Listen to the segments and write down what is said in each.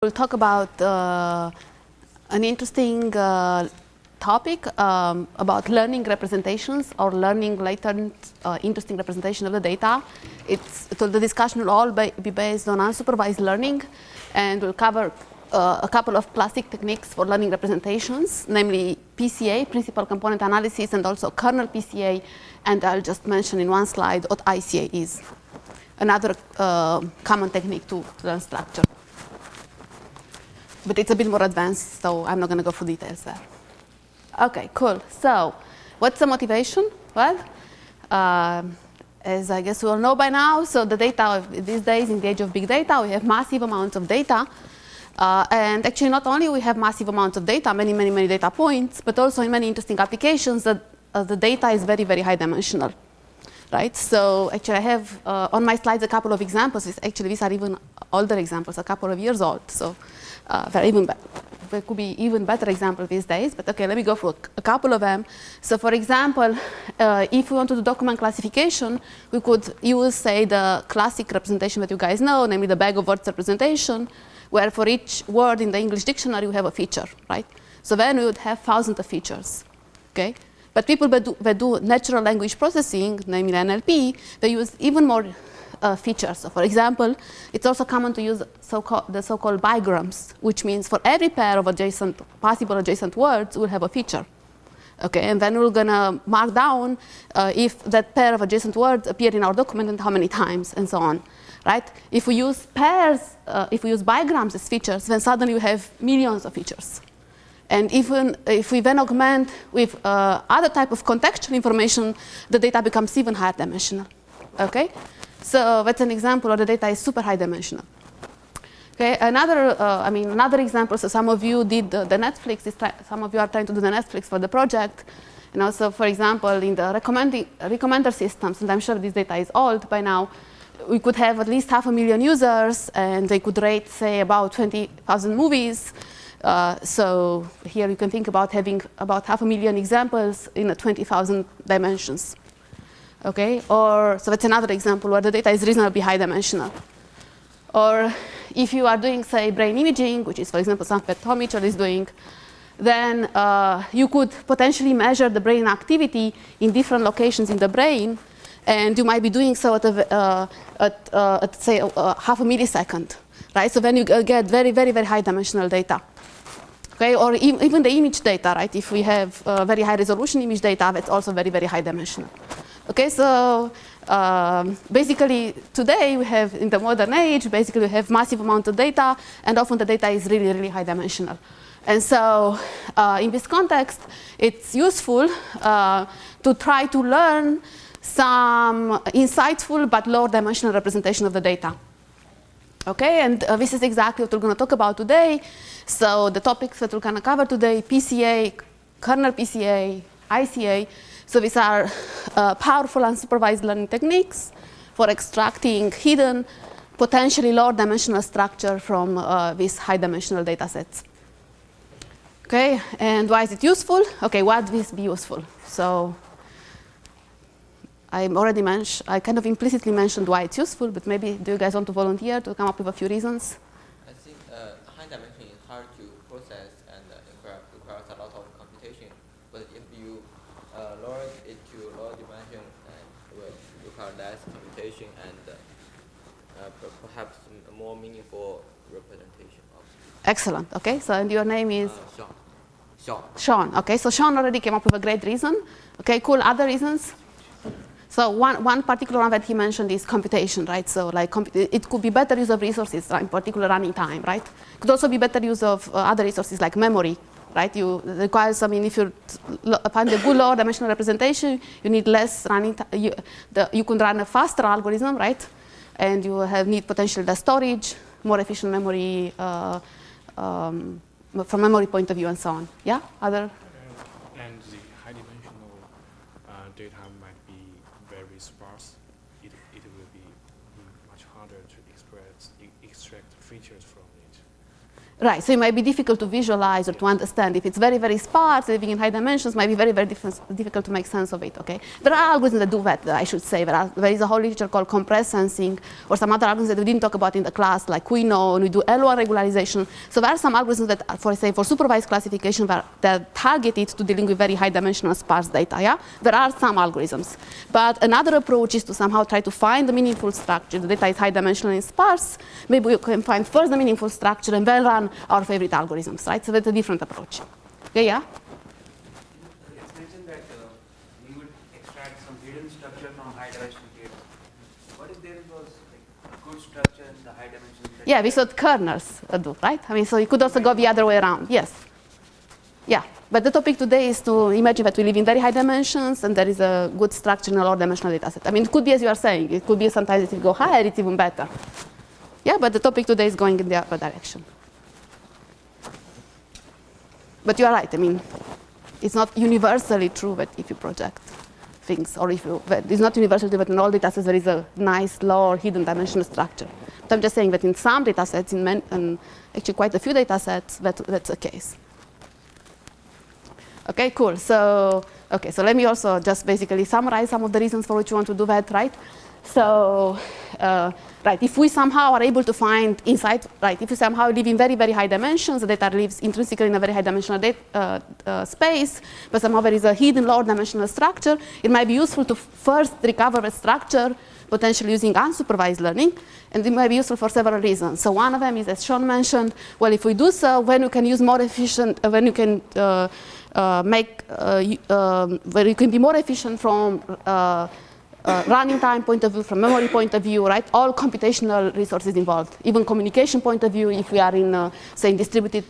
We'll talk about an interesting topic about learning representations or learning latent interesting representation of the data. So the discussion will all be based on unsupervised learning, and we'll cover a couple of classic techniques for learning representations, namely PCA, principal component analysis, and also kernel PCA. And I'll just mention in one slide what ICA is, another common technique to learn structure. But it's a bit more advanced, so I'm not going to go through details there. OK, cool. So what's the motivation? Well, as I guess we all know by now, so the data these days, in the age of big data, we have massive amounts of data. And actually, not only we have massive amounts of data, many data points, but also in many interesting applications that the data is very high dimensional. Right? So actually, I have on my slides a couple of examples. Actually, these are even older examples, a couple of years old. So there could be even better examples these days. But OK, let me go through a couple of them. So for example, if we want to do document classification, we could use, say, the classic representation that you guys know, namely the bag of words representation, where for each word in the English dictionary, you have a feature. Right? So then we would have thousands of features. OK? But people that do natural language processing, namely NLP, they use even more features. So for example, it's also common to use the so-called bigrams, which means for every pair of possible adjacent words, we'll have a feature. Okay, and then we're going to mark down if that pair of adjacent words appeared in our document and how many times, and so on. Right? If we use pairs, if we use bigrams as features, then suddenly we have millions of features. And even if we then augment with other type of contextual information, the data becomes even higher dimensional. Okay? So that's an example where the data is super high dimensional. Okay? Another example. So some of you did the Netflix. Some of you are trying to do the Netflix for the project. And also, for example, in the recommender systems, and I'm sure this data is old by now, we could have at least 500,000 users, and they could rate, say, about 20,000 movies. So here you can think about having about 500,000 examples in 20,000 dimensions. Okay? Or so that's another example where the data is reasonably high dimensional. Or if you are doing, say, brain imaging, which is, for example, something that Tom Mitchell is doing, then you could potentially measure the brain activity in different locations in the brain, and you might be doing so at say, half a millisecond. Right? So then you get very high dimensional data. Okay? Or even the image data, right? If we have very high resolution image data, that's also very high dimensional. Okay, so basically today we have, in the modern age, basically we have massive amount of data, and often the data is really high dimensional. And so in this context, it's useful to try to learn some insightful but lower dimensional representation of the data. Okay, and this is exactly what we're going to talk about today. So the topics that we're going to cover today: PCA, kernel PCA, ICA. So these are powerful unsupervised learning techniques for extracting hidden, potentially lower dimensional structure from these high dimensional data sets. Okay, and why is it useful? Okay, why would this be useful? So I kind of implicitly mentioned why it's useful, but maybe do you guys want to volunteer to come up with a few reasons? I think high dimension is hard to process and requires a lot of computation. But if you lower it to lower dimension, it will require less computation and perhaps more meaningful representation of it. Excellent. Okay, so and your name is? Sean. Sean. Okay, so Sean already came up with a great reason. Okay, cool. Other reasons? So one particular one that he mentioned is computation, right? So like it could be better use of resources, in particular running time, right? It could also be better use of other resources like memory, right? You requires, if you find a good lower dimensional representation, you need less running time. You can run a faster algorithm, right? And you need potentially less storage, more efficient memory from memory point of view, and so on. Yeah, other. And the high dimensional data might be very sparse. It will be much harder to extract features from it. Right, so it might be difficult to visualize or to understand. If it's very, very sparse, living in high dimensions, might be very, very difficult to make sense of it, okay? There are algorithms that do that, I should say. There is a whole literature called compressed sensing, or some other algorithms that we didn't talk about in the class, like we know, and we do LOR regularization. So there are some algorithms that, for supervised classification, that are targeted to dealing with very high dimensional sparse data, yeah? There are some algorithms. But another approach is to somehow try to find the meaningful structure. The data is high dimensional and sparse. Maybe we can find first the meaningful structure and then run our favorite algorithms, right? So that's a different approach. Okay, yeah? It's mentioned that we would extract some hidden structure from high dimensional data. What if there was like a good structure in the high dimensional data? Yeah, we thought kernels do, right? I mean, so you could also go the other way around, yes. Yeah, but the topic today is to imagine that we live in very high dimensions and there is a good structure in a low dimensional data set. I mean, it could be as you are saying. It could be sometimes if you go higher, it's even better. Yeah, but the topic today is going in the other direction. But you are right. I mean, it's not universally true that if you project things, or if you, it's not universally true that in all data sets there is a nice, low, or hidden dimensional structure. But I'm just saying that in some data sets, in actually quite a few data sets, that's the case. Okay, cool. So, okay, so let me also just basically summarize some of the reasons for which you want to do that, right? So, right, if we somehow are able to find insight, right, if we somehow live in very, very high dimensions, the data lives intrinsically in a very high dimensional space, but somehow there is a hidden lower dimensional structure, it might be useful to first recover the structure, potentially using unsupervised learning, and it might be useful for several reasons. So one of them is, as Sean mentioned, well, if we do so, when you can use more efficient, when you can where you can be more efficient from running time point of view, from memory point of view, right? All computational resources involved, even communication point of view, if we are in, say, distributed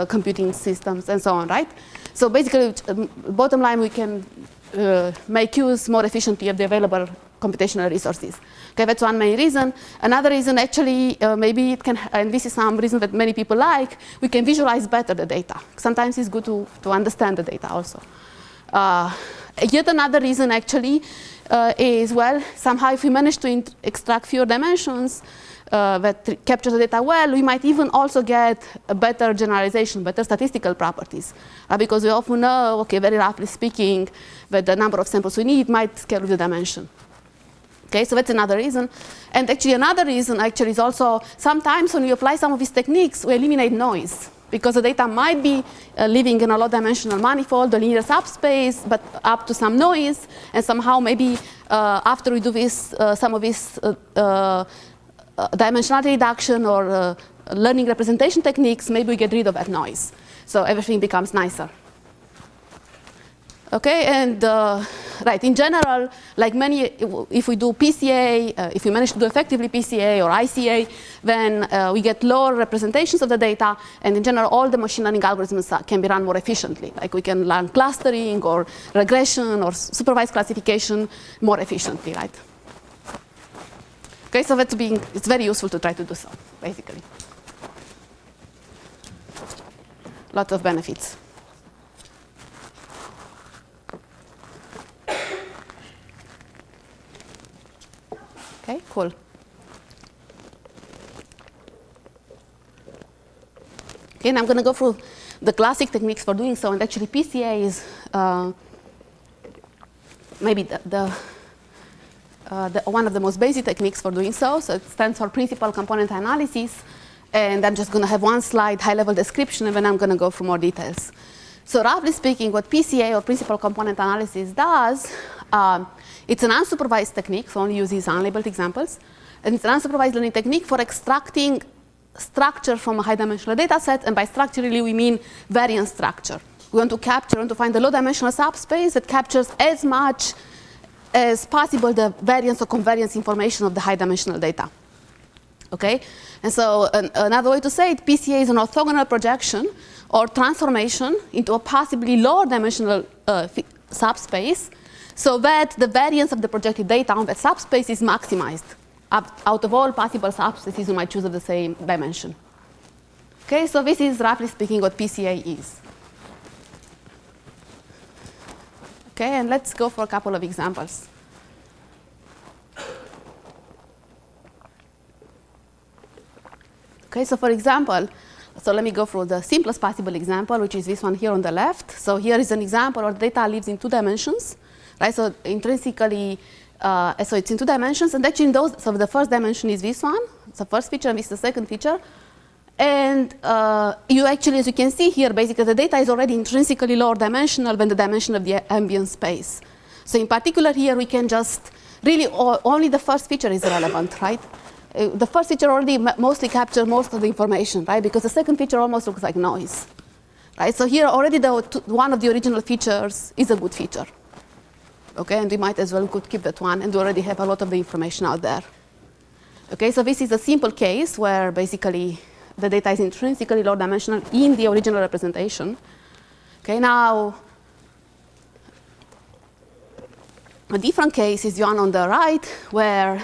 computing systems and so on, right? So basically, bottom line, we can make use more efficiently of the available computational resources. Okay, that's one main reason. Another reason, actually, maybe it can, and this is some reason that many people like, we can visualize better the data. Sometimes it's good to understand the data also. Yet another reason, actually, is, well, somehow if we manage to extract fewer dimensions that capture the data well, we might even also get a better generalization, better statistical properties. Because we often know, okay, very roughly speaking, that the number of samples we need might scale with the dimension. Okay, so that's another reason. And actually another reason actually is also sometimes when we apply some of these techniques, we eliminate noise. Because the data might be living in a low-dimensional manifold, a linear subspace, but up to some noise, and somehow maybe after we do this, some of this dimensionality reduction or learning representation techniques, maybe we get rid of that noise. So everything becomes nicer. Okay, and right, in general, like many, if we do PCA, if we manage to do effectively PCA or ICA, then we get lower representations of the data, and in general, all the machine learning algorithms can be run more efficiently. Like we can learn clustering or regression or supervised classification more efficiently, right? Okay, so that's it's very useful to try to do so, basically. Lots of benefits. Okay, cool. Okay, and I'm going to go through the classic techniques for doing so, and actually PCA is maybe one of the most basic techniques for doing so. So it stands for principal component analysis, and I'm just going to have one slide, high-level description, and then I'm going to go through more details. So roughly speaking, what PCA, or principal component analysis, does, it's an unsupervised technique, so only uses unlabeled examples. And it's an unsupervised learning technique for extracting structure from a high-dimensional data set, and by structure, really, we mean variance structure. We want to find the low-dimensional subspace that captures as much as possible the variance or covariance information of the high-dimensional data. Okay? And so another way to say it, PCA is an orthogonal projection or transformation into a possibly lower dimensional subspace, so that the variance of the projected data on that subspace is maximized out of all possible subspaces you might choose of the same dimension. Okay, so this is roughly speaking what PCA is. Okay, and let's go for a couple of examples. Okay, so for example, So let me go through the simplest possible example, which is this one here on the left. So here is an example where data lives in 2 dimensions, right? So intrinsically, so it's in 2 dimensions, and actually in those, so the first dimension is this one, it's the first feature, and this is the second feature. And you actually, as you can see here, basically the data is already intrinsically lower dimensional than the dimension of the ambient space. So in particular here, we can just really, only the first feature is relevant, right? The first feature already mostly captures most of the information, right? Because the second feature almost looks like noise, right? So here already one of the original features is a good feature, okay? And we might as well could keep that one, and we already have a lot of the information out there. Okay, so this is a simple case where basically the data is intrinsically low dimensional in the original representation. Okay, now a different case is the one on the right, where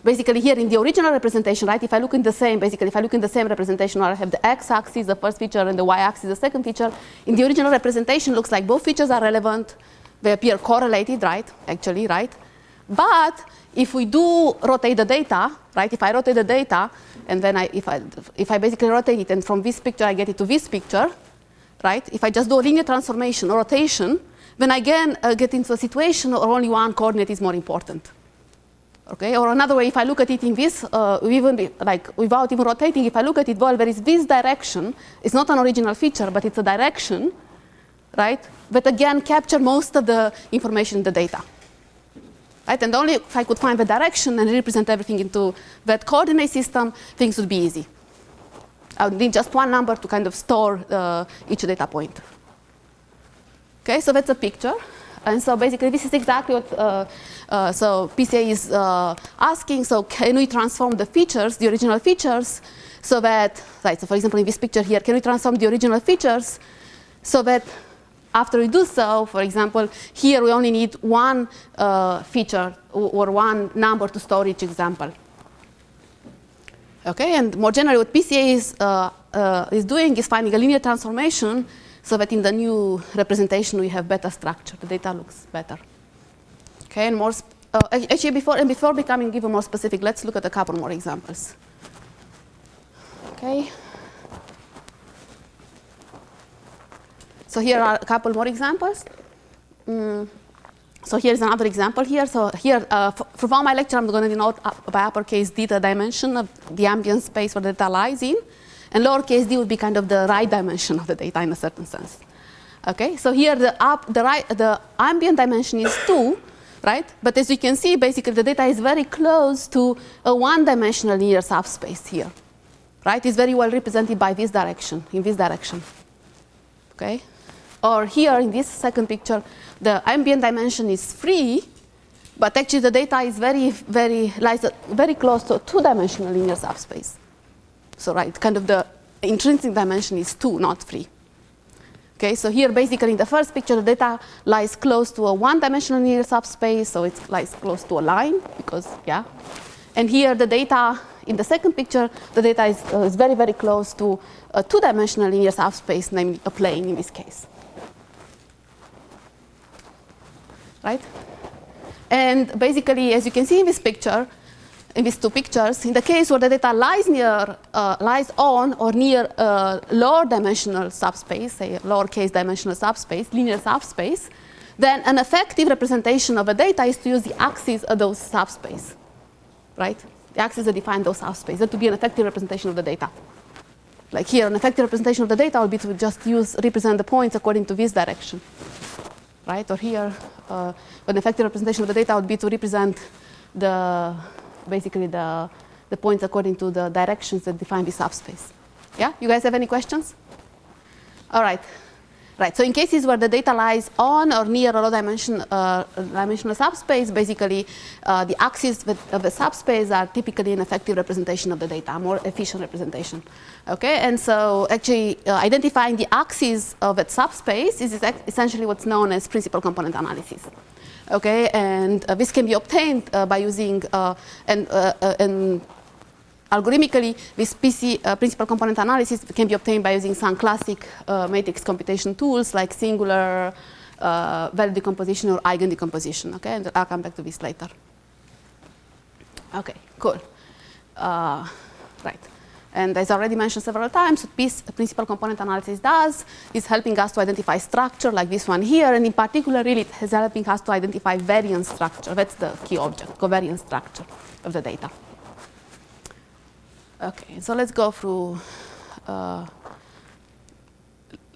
basically here in the original representation, right, if I look in the same, basically if I look in the same representation where I have the x-axis, the first feature, and the y-axis, the second feature, in the original representation looks like both features are relevant. They appear correlated, right, actually, right? But if we do rotate the data, right, if I rotate the data, and then if I basically rotate it, and from this picture I get it to this picture, right, if I just do a linear transformation or rotation, then I again get into a situation where only one coordinate is more important. Okay, or another way, if I look at it in this, without even rotating, if I look at it, well, there is this direction. It's not an original feature, but it's a direction, right? But again, capture most of the information in the data, right? And only if I could find the direction and represent everything into that coordinate system, things would be easy. I would need just one number to kind of store each data point. Okay, so that's a picture. And so basically, this is exactly what so PCA is asking. So can we transform the features, the original features, so that, right, so for example, in this picture here, can we transform the original features so that after we do so, for example, here we only need one feature or one number to store each example. Okay, and more generally, what PCA is doing is finding a linear transformation so that in the new representation we have better structure. The data looks better. Okay, and more actually before becoming even more specific, let's look at a couple more examples. Okay. So here are a couple more examples. So here's another example here. So here, for all my lecture, I'm going to denote by uppercase D the dimension of the ambient space where the data lies in. And lowercase d would be kind of the right dimension of the data in a certain sense. Okay, so here the ambient dimension is 2, right? But as you can see, basically the data is very close to a one-dimensional linear subspace here, right? It's very well represented by this direction, in this direction. Okay, or here in this second picture, the ambient dimension is 3, but actually the data is lies very close to a two-dimensional linear subspace. So right, kind of the intrinsic dimension is 2, not 3. Okay, so here basically in the first picture, the data lies close to a one-dimensional linear subspace, so it lies close to a line, because, yeah. And here the data, in the second picture, the data is very, very close to a two-dimensional linear subspace, namely a plane in this case. Right? And basically, as you can see in this picture, in these two pictures, in the case where the data lies on or near a lower dimensional subspace, say a lowercase dimensional subspace, linear subspace, then an effective representation of the data is to use the axes of those subspace, right? The axes that define those subspace. That would be an effective representation of the data. Like here, an effective representation of the data would be to just represent the points according to this direction, right? Or here, an effective representation of the data would be to represent basically the points according to the directions that define the subspace. Yeah, you guys have any questions? All right. Right, so in cases where the data lies on or near a low dimensional subspace, basically the axes of the subspace are typically an effective representation of the data, a more efficient representation. Okay, and so actually identifying the axes of that subspace is essentially what's known as principal component analysis. Okay, and this can be obtained by using and algorithmically, this principal component analysis can be obtained by using some classic matrix computation tools like singular value decomposition or eigen decomposition. Okay, and I'll come back to this later. Okay, cool. Right. And as I already mentioned several times, what principal component analysis does is helping us to identify structure like this one here, and in particular, really, it is helping us to identify variance structure. That's the key object, covariance structure of the data. Okay, so let's go through.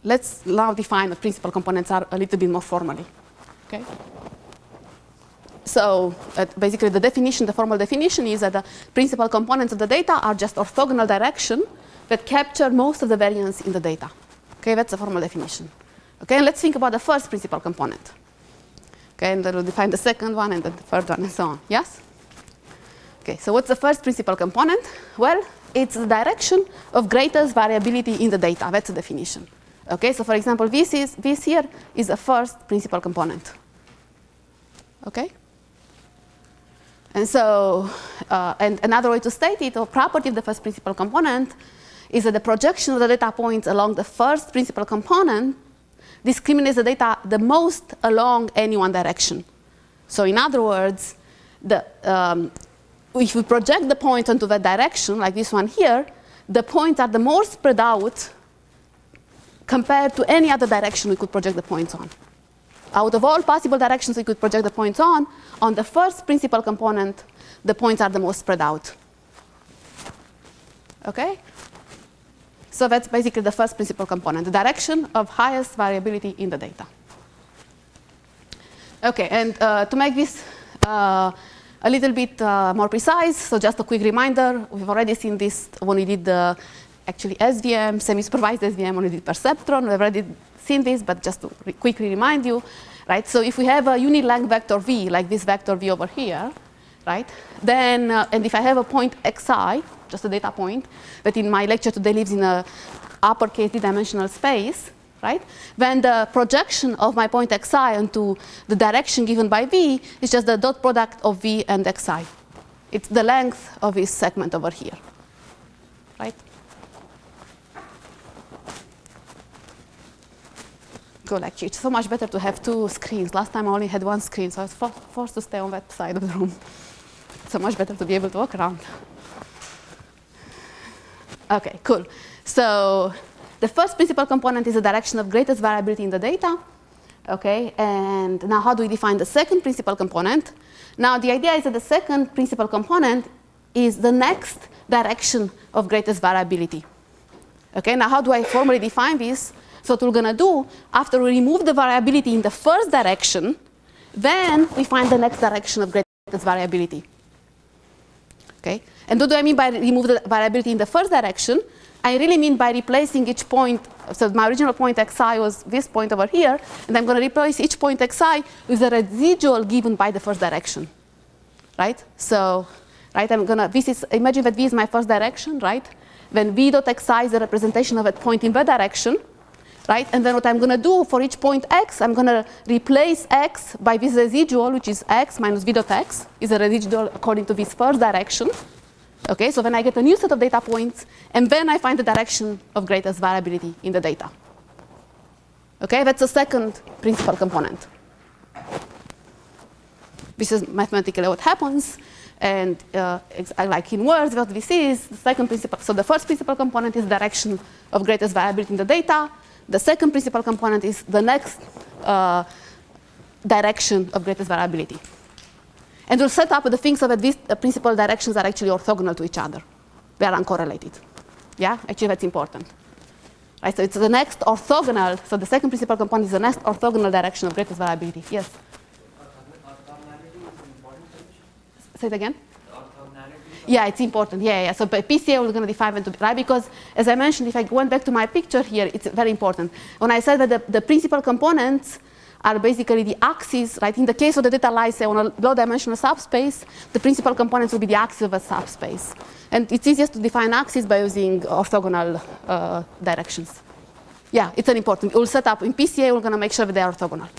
Let's now define what principal components are a little bit more formally. Okay. So basically the definition, the formal definition is that the principal components of the data are just orthogonal direction that capture most of the variance in the data. Okay, that's the formal definition. Okay, and let's think about the first principal component. Okay, and then we'll define the second one and the third one and so on. Yes? Okay, so what's the first principal component? Well, it's the direction of greatest variability in the data. That's the definition. Okay, so for example, this here is the first principal component. Okay? And so, and another way to state it, or property of the first principal component, is that the projection of the data points along the first principal component discriminates the data the most along any one direction. So in other words, if we project the points onto that direction, like this one here, the points are the more spread out compared to any other direction we could project the points on. Out of all possible directions we could project the points on the first principal component, the points are the most spread out. Okay? So that's basically the first principal component, the direction of highest variability in the data. Okay, and to make this a little bit more precise, so just a quick reminder, we've already seen this when we did the actually SVM, semi-supervised SVM, when we did perceptron. We've already seen this, but just to quickly remind you, right? So if we have a unit length vector v, like this vector v over here, right? Then, and if I have a point xi, just a data point, that in my lecture today lives in a uppercase d-dimensional space, right? Then the projection of my point xi onto the direction given by v is just the dot product of v and xi. It's the length of this segment over here, right? Cool, actually, it's so much better to have two screens. Last time I only had one screen, so I was forced to stay on that side of the room. It's so much better to be able to walk around. Okay, cool. So the first principal component is the direction of greatest variability in the data. Okay, and now how do we define the second principal component? Now the idea is that the second principal component is the next direction of greatest variability. Okay, now how do I formally define this? So what we're going to do, after we remove the variability in the first direction, then we find the next direction of greatest variability. Okay? And what do I mean by remove the variability in the first direction? I really mean by replacing each point. So my original point xi was this point over here, and I'm going to replace each point xi with a residual given by the first direction. Right? So, right, I'm going to, imagine that v is my first direction, right? Then v dot xi is a representation of a point in that direction. Right? And then what I'm going to do for each point x, I'm going to replace x by this residual, which is x minus v dot x, is a residual according to this first direction. Okay, so then I get a new set of data points, and then I find the direction of greatest variability in the data. Okay, that's the second principal component. This is mathematically what happens, and like in words, what this is, the second principal. So the first principal component is the direction of greatest variability in the data. The second principal component is the next direction of greatest variability. And we'll set up the thing so that these principal directions are actually orthogonal to each other. They are uncorrelated. Yeah, actually that's important. Right, so it's the next orthogonal, so the second principal component is the next orthogonal direction of greatest variability. Yes? Orthogonality is an important condition? Say it again? Orthogonality? Yeah, it's important. Yeah. So by PCA, we're going to define them to be right, because as I mentioned, if I went back to my picture here, it's very important. When I said that the principal components are basically the axes, right? In the case of the data lies, say, on a low-dimensional subspace, the principal components will be the axis of a subspace. And it's easiest to define axes by using orthogonal directions. Yeah, it's an important. We'll set up in PCA, we're going to make sure that they are orthogonal.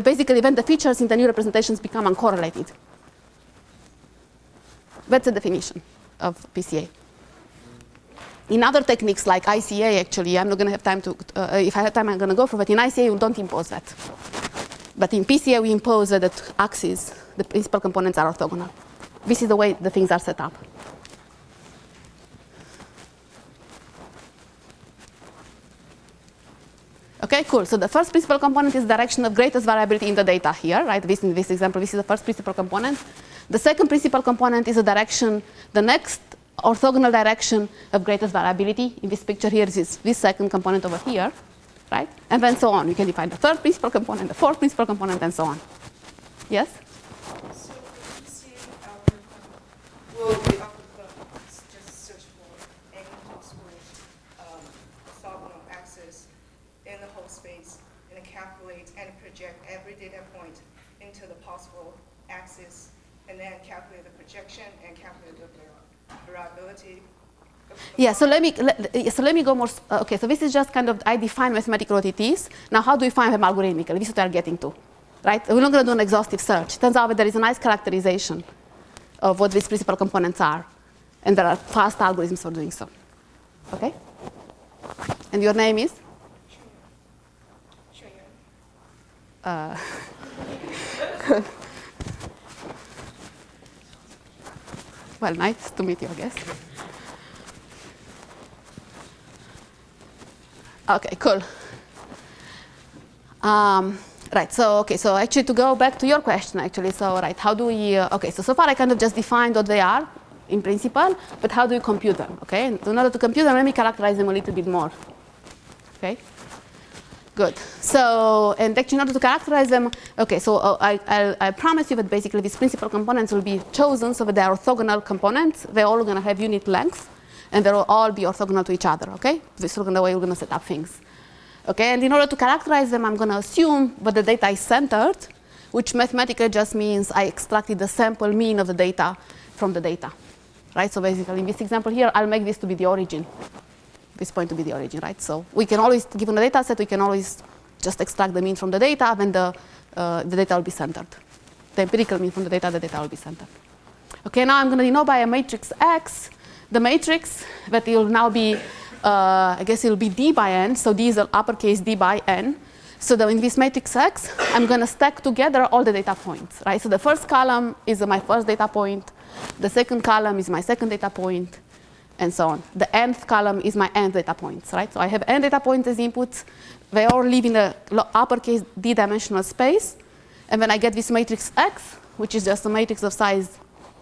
Basically, when the features in the new representations become uncorrelated. That's the definition of PCA. In other techniques like ICA, actually, I'm not going to have time to, if I have time, I'm going to go through it. In ICA, we don't impose that. But in PCA, we impose that axes, the principal components are orthogonal. This is the way the things are set up. Okay, cool. So the first principal component is the direction of greatest variability in the data here, right? In this example, this is the first principal component. The second principal component is the direction, the next orthogonal direction of greatest variability. In this picture here, this is this second component over here, right? And then so on. You can define the third principal component, the fourth principal component, and so on. Yes? So if you see algorithm, will the algorithm just search for any possible orthogonal axis in the whole space and calculate and project every data point into the possible axis, and then calculate the projection and calculate the variability? Yeah, so let me go more. Okay, so this is just kind of, I define mathematical what it is. Now, how do we find them algorithmically? This is what we're getting to, right? We're not going to do an exhaustive search. Turns out that there is a nice characterization of what these principal components are, and there are fast algorithms for doing so. Okay? And your name is? Well, nice to meet you, I guess. Okay, cool. Right, so actually to go back to your question, actually, so right, how do we, okay, so far I kind of just defined what they are in principle, but how do we compute them, okay? And in order to compute them, let me characterize them a little bit more, okay? Good. So, and actually in order to characterize them, okay, so I promise you that basically these principal components will be chosen so that they are orthogonal components. They're all going to have unit length, and they will all be orthogonal to each other, okay? This is the way we're going to set up things. Okay, and in order to characterize them, I'm going to assume that the data is centered, which mathematically just means I extracted the sample mean of the data from the data, right? So basically in this example here, I'll make this to be the origin, this point to be the origin, right? So we can always, given the data set, we can always just extract the mean from the data, then the data will be centered. The empirical mean from the data will be centered. Okay, now I'm going to denote by a matrix X, the matrix that will now be, I guess it will be D by N, so D is an uppercase D by N. So that in this matrix X, I'm going to stack together all the data points, right? So the first column is my first data point, the second column is my second data point, and so on. The nth column is my nth data points, right? So I have n data points as inputs. They all live in the uppercase D-dimensional space. And then I get this matrix X, which is just a matrix of size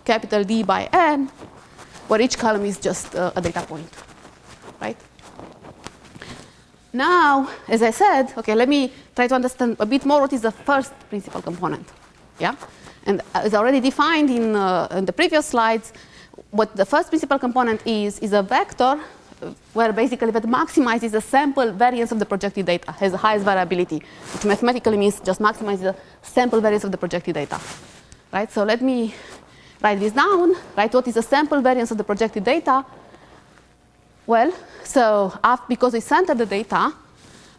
capital D by N, where each column is just a data point, right? Now, as I said, okay, let me try to understand a bit more what is the first principal component, yeah? And as already defined in the previous slides, what the first principal component is a vector where basically that maximizes the sample variance of the projected data, has the highest variability, which mathematically means just maximizes the sample variance of the projected data, right? So let me write this down, right? What is the sample variance of the projected data? Well, so because we center the data,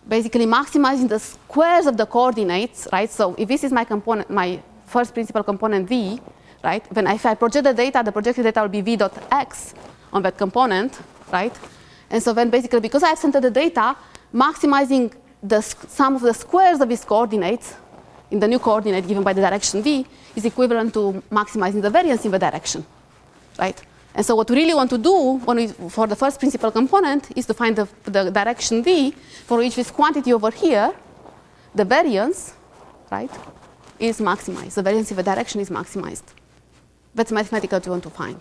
basically maximizing the squares of the coordinates, right? So if this is my component, my first principal component V, right? Then if I project the data, the projected data will be V dot X on that component, right? And so then basically because I've centered the data, maximizing the sum of the squares of these coordinates in the new coordinate given by the direction V is equivalent to maximizing the variance in the direction, right? And so what we really want to do for the first principal component is to find the direction V for which this quantity over here, the variance, right, is maximized. The variance in the direction is maximized. That's mathematically what we want to find.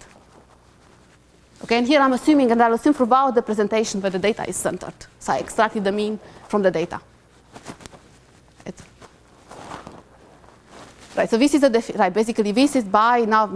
Okay, and here I'm assuming, and I'll assume throughout the presentation that the data is centered. So I extracted the mean from the data. Right, so this is right, basically this is by now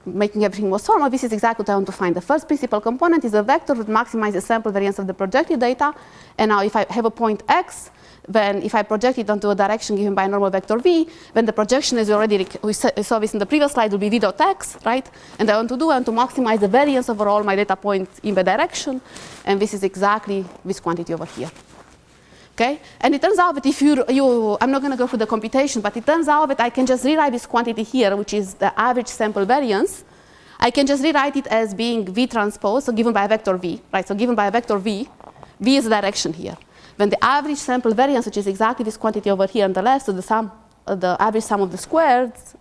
making everything more formal, this is exactly what I want to find. The first principal component is a vector that maximizes sample variance of the projected data. And now if I have a point X, then if I project it onto a direction given by a normal vector V, then the projection is already, we saw this in the previous slide, will be V dot X, right? And I want to maximize the variance over all my data points in the direction. And this is exactly this quantity over here. Okay? And it turns out that if I'm not going to go through the computation, but it turns out that I can just rewrite this quantity here, which is the average sample variance. I can just rewrite it as being V transpose, so given by a vector V, right? So given by a vector V, V is the direction here. Then the average sample variance, which is exactly this quantity over here on the left, so the average sum of the squares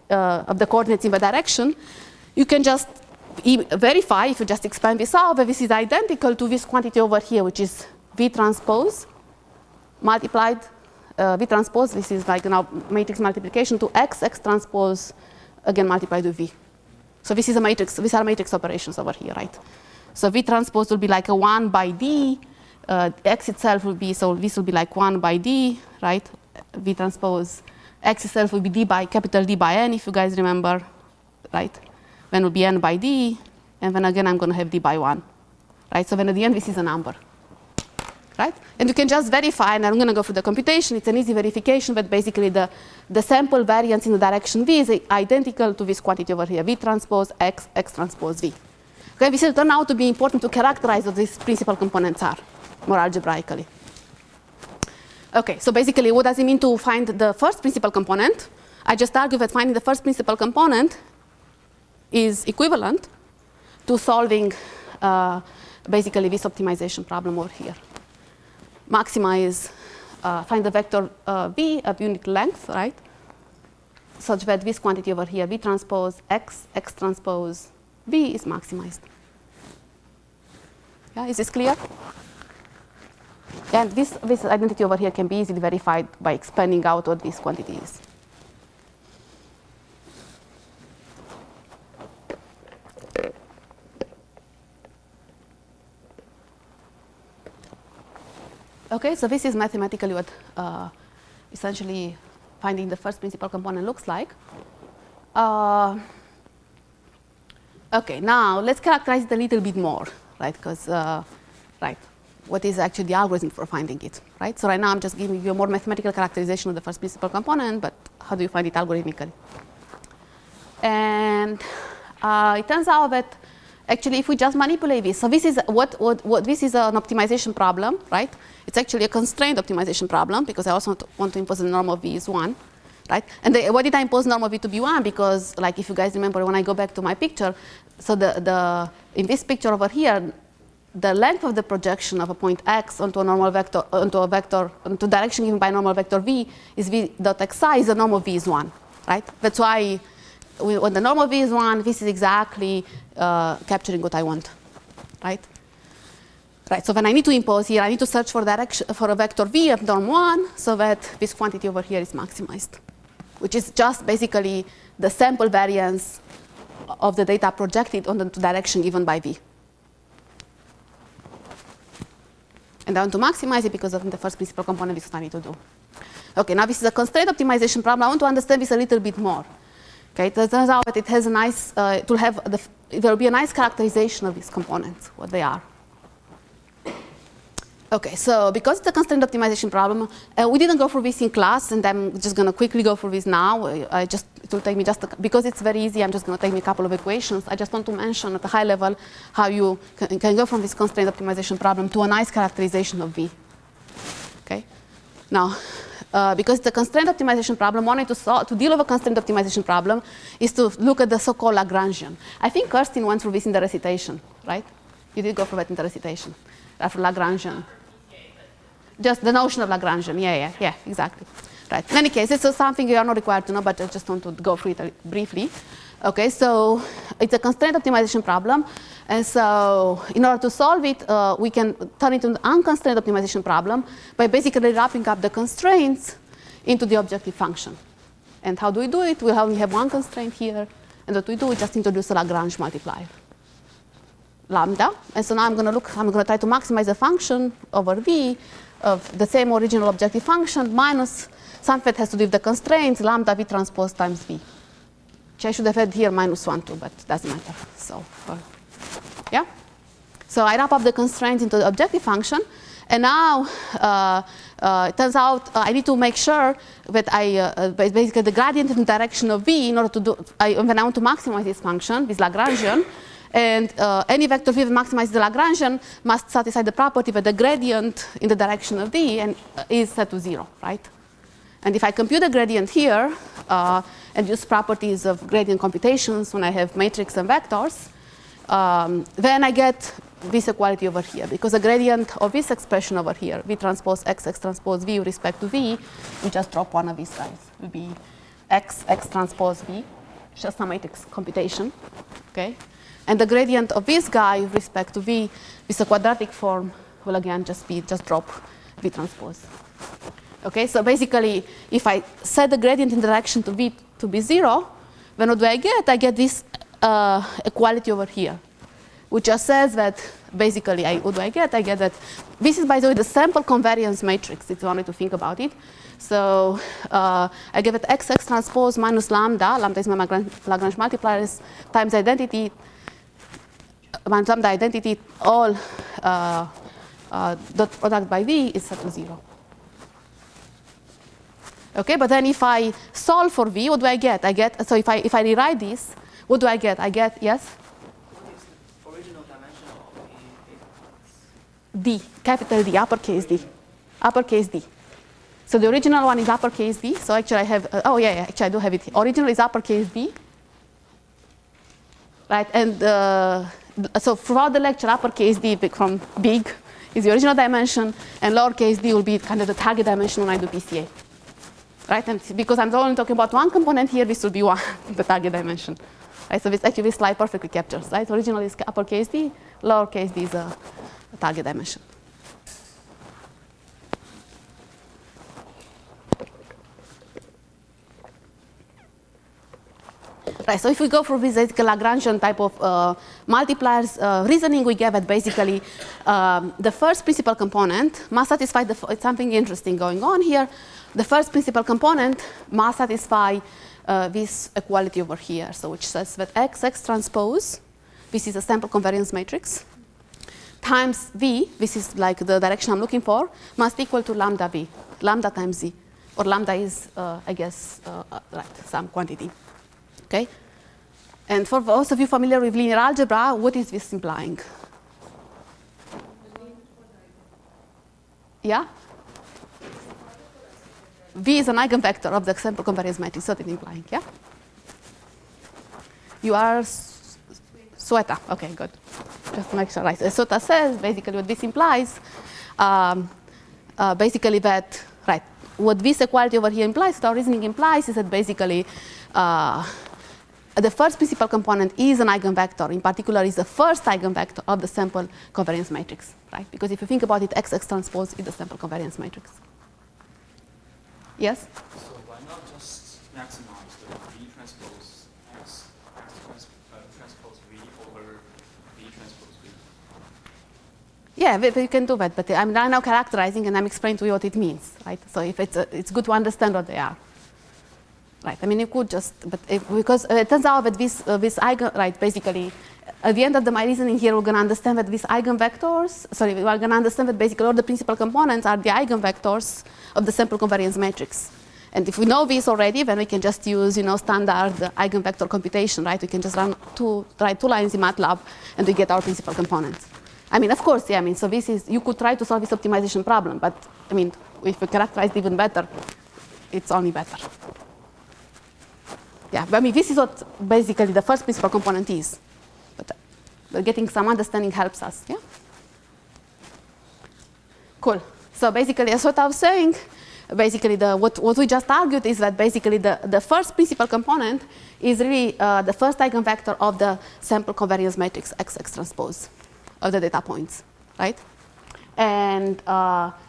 of the coordinates in the direction, you can just verify, if you just expand this out, that this is identical to this quantity over here, which is V transpose, multiplied V transpose, this is like now matrix multiplication to X transpose, again multiplied with V. So this is a matrix, these are matrix operations over here, right? So V transpose will be like a 1 by D, X itself will be, so this will be like 1 by D, right? V transpose, X itself will be D by, capital D by N, if you guys remember, right? Then will be N by D, and then again I'm going to have D by 1, right? So then at the end this is a number, right? And you can just verify, and I'm going to go through the computation. It's an easy verification, but basically the sample variance in the direction V is identical to this quantity over here, V transpose X, X transpose V. Okay, this will turn out to be important to characterize what these principal components are, more algebraically. Okay, so basically what does it mean to find the first principal component? I just argue that finding the first principal component is equivalent to solving basically this optimization problem over here. Maximize, find the vector V of unit length, right? Such that this quantity over here, V transpose X, X transpose V is maximized. Yeah, is this clear? And this identity over here can be easily verified by expanding out what this quantity is. Okay, so this is mathematically what essentially finding the first principal component looks like. Okay, now let's characterize it a little bit more, right? Because, right, what is actually the algorithm for finding it, right? So right now I'm just giving you a more mathematical characterization of the first principal component, but how do you find it algorithmically? And it turns out that actually if we just manipulate this, so this is what this is an optimization problem, right? It's actually a constrained optimization problem because I also want to impose the norm of V is 1, right? And why did I impose norm of V to be 1? Because, like, if you guys remember when I go back to my picture, so in this picture over here, the length of the projection of a point X onto a normal vector, onto direction given by normal vector V is V dot Xi, is the norm of V is 1, right? That's why when the norm of V is 1, this is exactly capturing what I want, right? Right, so when I need to impose here, I need to search for direction for a vector V of norm 1 so that this quantity over here is maximized, which is just basically the sample variance of the data projected on the direction given by V. And I want to maximize it because of the first principal component, this is what I need to do. Okay, now this is a constraint optimization problem. I want to understand this a little bit more. Okay, it turns out that it has a nice, there will be a nice characterization of these components, what they are. Okay, so because it's a constraint optimization problem, we didn't go through this in class, and I'm just going to quickly go through this now. It will take me because it's very easy, I'm just going to take me a couple of equations. I just want to mention at a high level how you can go from this constraint optimization problem to a nice characterization of V. Okay, now, because it's a constraint optimization problem, one way to deal with a constraint optimization problem is to look at the so-called Lagrangian. I think Kirsten went through this in the recitation, right? You did go through that in the recitation. For Lagrangian. Just the notion of Lagrangian, yeah, exactly. Right. In any case, this is something you are not required to know, but I just want to go through it briefly. Okay, so it's a constraint optimization problem, and so in order to solve it, we can turn it into an unconstrained optimization problem by basically wrapping up the constraints into the objective function. And how do we do it? We only have one constraint here, and what we do is just introduce a Lagrange multiplier, lambda. And so now I'm going to try to maximize the function over V of the same original objective function minus something that has to do with the constraints, lambda V transpose times V. Which I should have had here minus 1 too, but it doesn't matter. So, yeah. So I wrap up the constraints into the objective function, and now it turns out I need to make sure that basically the gradient in the direction of V in order to do, when I want to maximize this function, this Lagrangian, and any vector V that maximizes the Lagrangian must satisfy the property that the gradient in the direction of V is set to 0, right? And if I compute the gradient here and use properties of gradient computations when I have matrix and vectors, then I get this equality over here, because the gradient of this expression over here, V transpose X, X transpose V with respect to V, we just drop one of these guys. It will be X, X transpose V, just some matrix computation, okay? And the gradient of this guy with respect to V with a quadratic form will again just drop V transpose. Okay, so basically, if I set the gradient in the direction to v to be 0, then what do I get? I get this equality over here, which just says that basically, what do I get? I get that this is, by the way, the sample covariance matrix, if you wanted to think about it. So I give it XX transpose minus lambda. Lambda is my Lagrange multiplier times identity, minus lambda identity, all dot product by V is set to 0. Okay, but then if I solve for V, what do I get? I get, so if I rewrite this, what do I get? I get, yes? What is the original dimension of D, capital D, uppercase D. Uppercase D. So the original one is uppercase D. So actually I have, actually I do have it. Original is uppercase D. Right, and so throughout the lecture, uppercase D from big is the original dimension, and lowercase d will be kind of the target dimension when I do PCA. Right, and because I'm only talking about one component here, this will be one, the target dimension. Right, so this actually this slide perfectly captures, right? Original is uppercase d, lowercase d is a target dimension. Right, so if we go for this Lagrangian type of multipliers reasoning, we get that basically the first principal component must satisfy it's something interesting going on here. The first principal component must satisfy this equality over here, so which says that x transpose, this is a sample covariance matrix, times v, this is like the direction I'm looking for, must equal to lambda v, lambda times z, or lambda is, I guess, right, some quantity. Okay? And for those of you familiar with linear algebra, what is this implying? Yeah? V is an eigenvector of the sample covariance matrix, so it's implying, yeah? You are Sweta. Okay, good. Just to make sure, right. Sweta says basically what this implies, basically that, right, what this equality over here implies, the reasoning implies is that basically the first principal component is an eigenvector. In particular, is the first eigenvector of the sample covariance matrix, right? Because if you think about it, XX transpose is the sample covariance matrix. Yes? So why not just maximize the V transpose X transpose V over V transpose V? Yeah, we can do that, but I'm now characterizing and I'm explaining to you what it means, right? So if it's good to understand what they are. Right, I mean, you could just, but because it turns out that this eigen, right, basically, at the end of my reasoning here, we're going to understand that these eigenvectors, sorry, we're going to understand that basically all the principal components are the eigenvectors of the sample covariance matrix. And if we know this already, then we can just use, standard eigenvector computation, right? We can just write two lines in MATLAB, and we get our principal components. I mean, of course, yeah, I mean, so this is, you could try to solve this optimization problem, but, I mean, if we characterize it even better, it's only better. Yeah, but I mean, this is what basically the first principal component is. But getting some understanding helps us, yeah? Cool. So basically, that's what I was saying. Basically, what we just argued is that basically the first principal component is really the first eigenvector of the sample covariance matrix XX transpose of the data points, right? And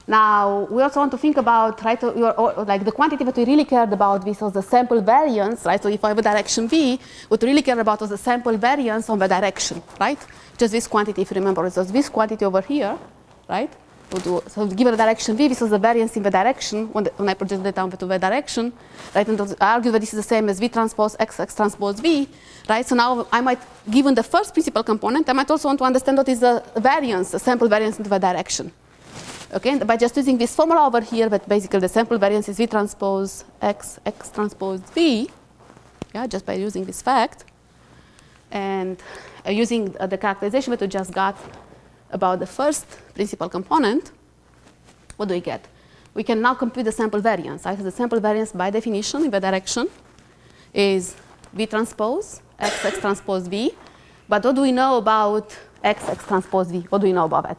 now we also want to think about, right, like the quantity that we really cared about, this was the sample variance, right? So if I have a direction V, what we really care about was the sample variance on the direction, right? Just this quantity, if you remember, it was this quantity over here, right? So given the direction V, this was the variance in the direction when I project the data onto the direction, right? And I argue that this is the same as V transpose XX transpose V, right? So now I might, given the first principal component, I might also want to understand what is the variance, the sample variance into the direction. Okay, and by just using this formula over here, that basically the sample variance is V transpose X transpose V, yeah, just by using this fact, and using the characterization that we just got about the first principal component, what do we get? We can now compute the sample variance. Right? So the sample variance, by definition, in the direction, is V transpose XX transpose V. But what do we know about XX transpose V? What do we know about that?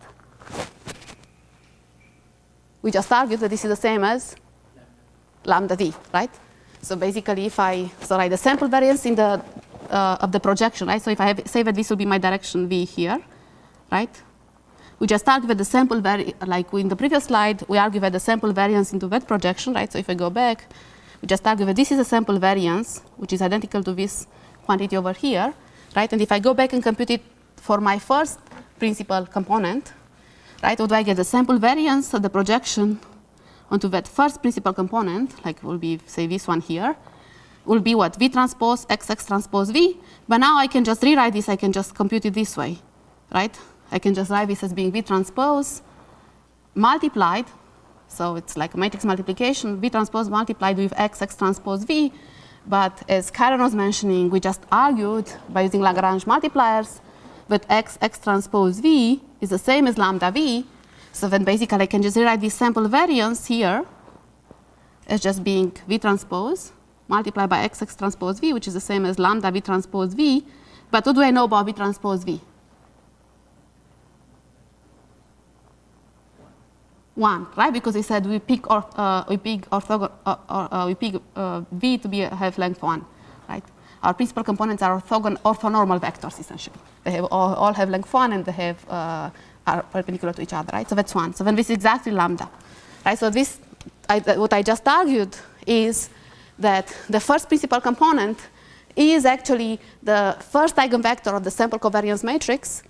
We just argued that this is the same as lambda V, right? So basically, if the sample variance in the of the projection, right? So if I say that this will be my direction V here, right? we just argue that the sample like in the previous slide, we argue that the sample variance into that projection, right? So if I go back, we just argue that this is a sample variance, which is identical to this quantity over here, right? And if I go back and compute it for my first principal component, right, what do I get? The sample variance of the projection onto that first principal component, like will be, say, this one here, will be what? V transpose XX transpose V. But now I can just rewrite this. I can just compute it this way, right? I can just write this as being V transpose multiplied. So it's like a matrix multiplication, V transpose multiplied with XX transpose V. But as Karen was mentioning, we just argued by using Lagrange multipliers that XX transpose V is the same as lambda V. So then basically I can just rewrite this sample variance here as just being V transpose multiplied by XX transpose V, which is the same as lambda V transpose V. But what do I know about V transpose V? 1, right? Because we said we pick V to be have length 1, right? Our principal components are orthonormal vectors, essentially. They have all have length 1, and they have are perpendicular to each other, right? So that's 1. So then this is exactly lambda, right? So this, what I just argued is that the first principal component is actually the first eigenvector of the sample covariance matrix,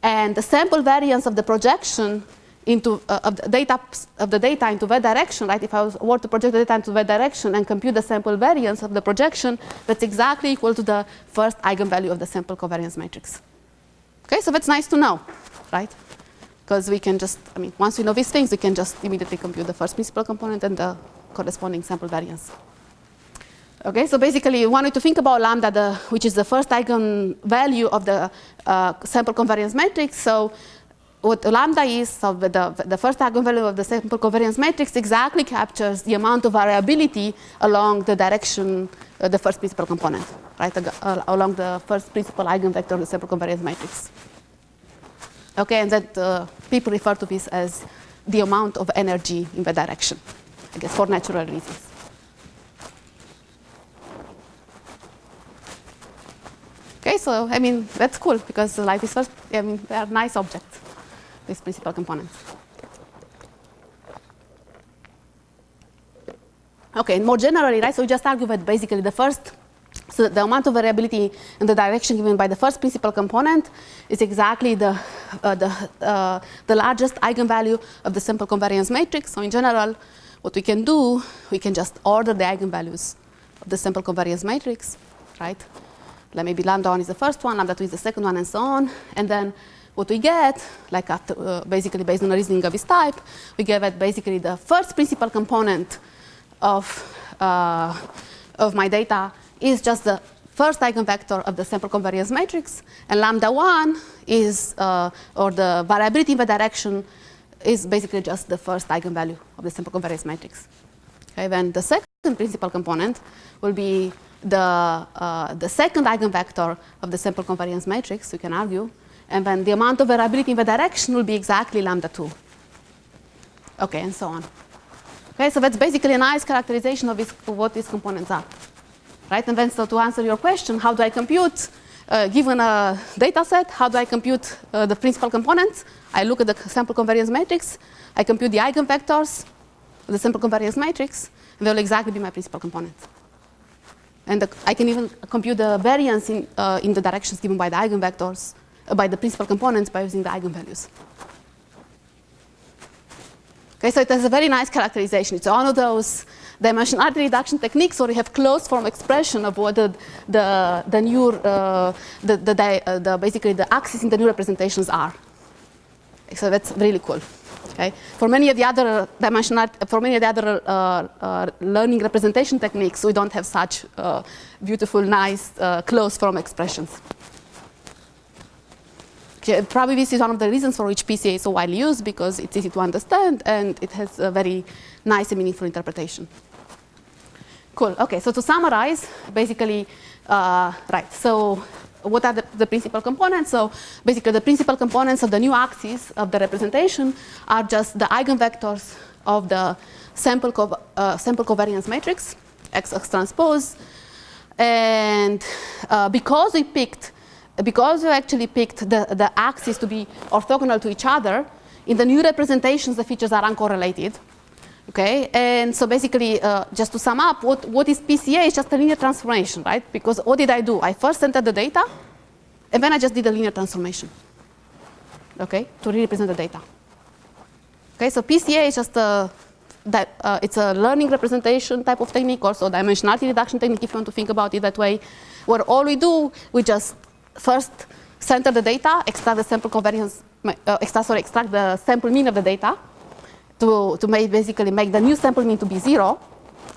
and the sample variance of the projection into of the data into that direction, right? If I were to project the data into that direction and compute the sample variance of the projection, that's exactly equal to the first eigenvalue of the sample covariance matrix. Okay, so that's nice to know, right? Because we can just, I mean, once we know these things, we can just immediately compute the first principal component and the corresponding sample variance. Okay, so basically you wanted to think about lambda, which is the first eigenvalue of the sample covariance matrix. So what lambda is, so the first eigenvalue of the sample covariance matrix exactly captures the amount of variability along the direction of the first principal component, right? Along the first principal eigenvector of the sample covariance matrix. Okay, and that people refer to this as the amount of energy in the direction, I guess, for natural reasons. Okay, so I mean that's cool because life is first. I mean they are nice objects, these principal components. Okay, and more generally, right? So we just argue that basically the first, so the amount of variability in the direction given by the first principal component is exactly the largest eigenvalue of the sample covariance matrix. So in general, what we can do, we can just order the eigenvalues of the sample covariance matrix, right? Like maybe lambda 1 is the first one, lambda 2 is the second one, and so on. And then what we get, like after, basically based on a reasoning of this type, we get that basically the first principal component of my data is just the first eigenvector of the sample covariance matrix, and lambda 1 is, or the variability in the direction is basically just the first eigenvalue of the sample covariance matrix. Okay, then the second principal component will be the second eigenvector of the sample covariance matrix, we can argue, and then the amount of variability in the direction will be exactly lambda 2. Okay, and so on. Okay, so that's basically a nice characterization of what these components are. Right, and then so to answer your question, how do I compute, given a data set, how do I compute the principal components? I look at the sample covariance matrix, I compute the eigenvectors of the sample covariance matrix, and they will exactly be my principal components. And I can even compute the variance in the directions given by the eigenvectors, by the principal components by using the eigenvalues. Okay, so it has a very nice characterization. It's one of those dimensionality reduction techniques where we have closed form expression of what basically the axes in the new representations are. So that's really cool. Okay, for many of the other learning representation techniques, we don't have such beautiful, nice closed form expressions. Okay, probably this is one of the reasons for which PCA is so widely used, because it's easy to understand and it has a very nice and meaningful interpretation. Cool. Okay, so to summarize, basically, right. So what are the principal components? So basically, the principal components of the new axis of the representation are just the eigenvectors of the sample covariance matrix, XX transpose. And because we picked because we actually picked the axes to be orthogonal to each other, in the new representations, the features are uncorrelated. Okay, and so basically, just to sum up, what is PCA is just a linear transformation, right? Because what did I do? I first entered the data, and then I just did a linear transformation, okay, to represent the data. Okay, so PCA is just it's a learning representation type of technique, also dimensionality reduction technique, if you want to think about it that way, where all we do, we just first center the data, extract the sample covariance, extract the sample mean of the data, to basically make the new sample mean to be 0,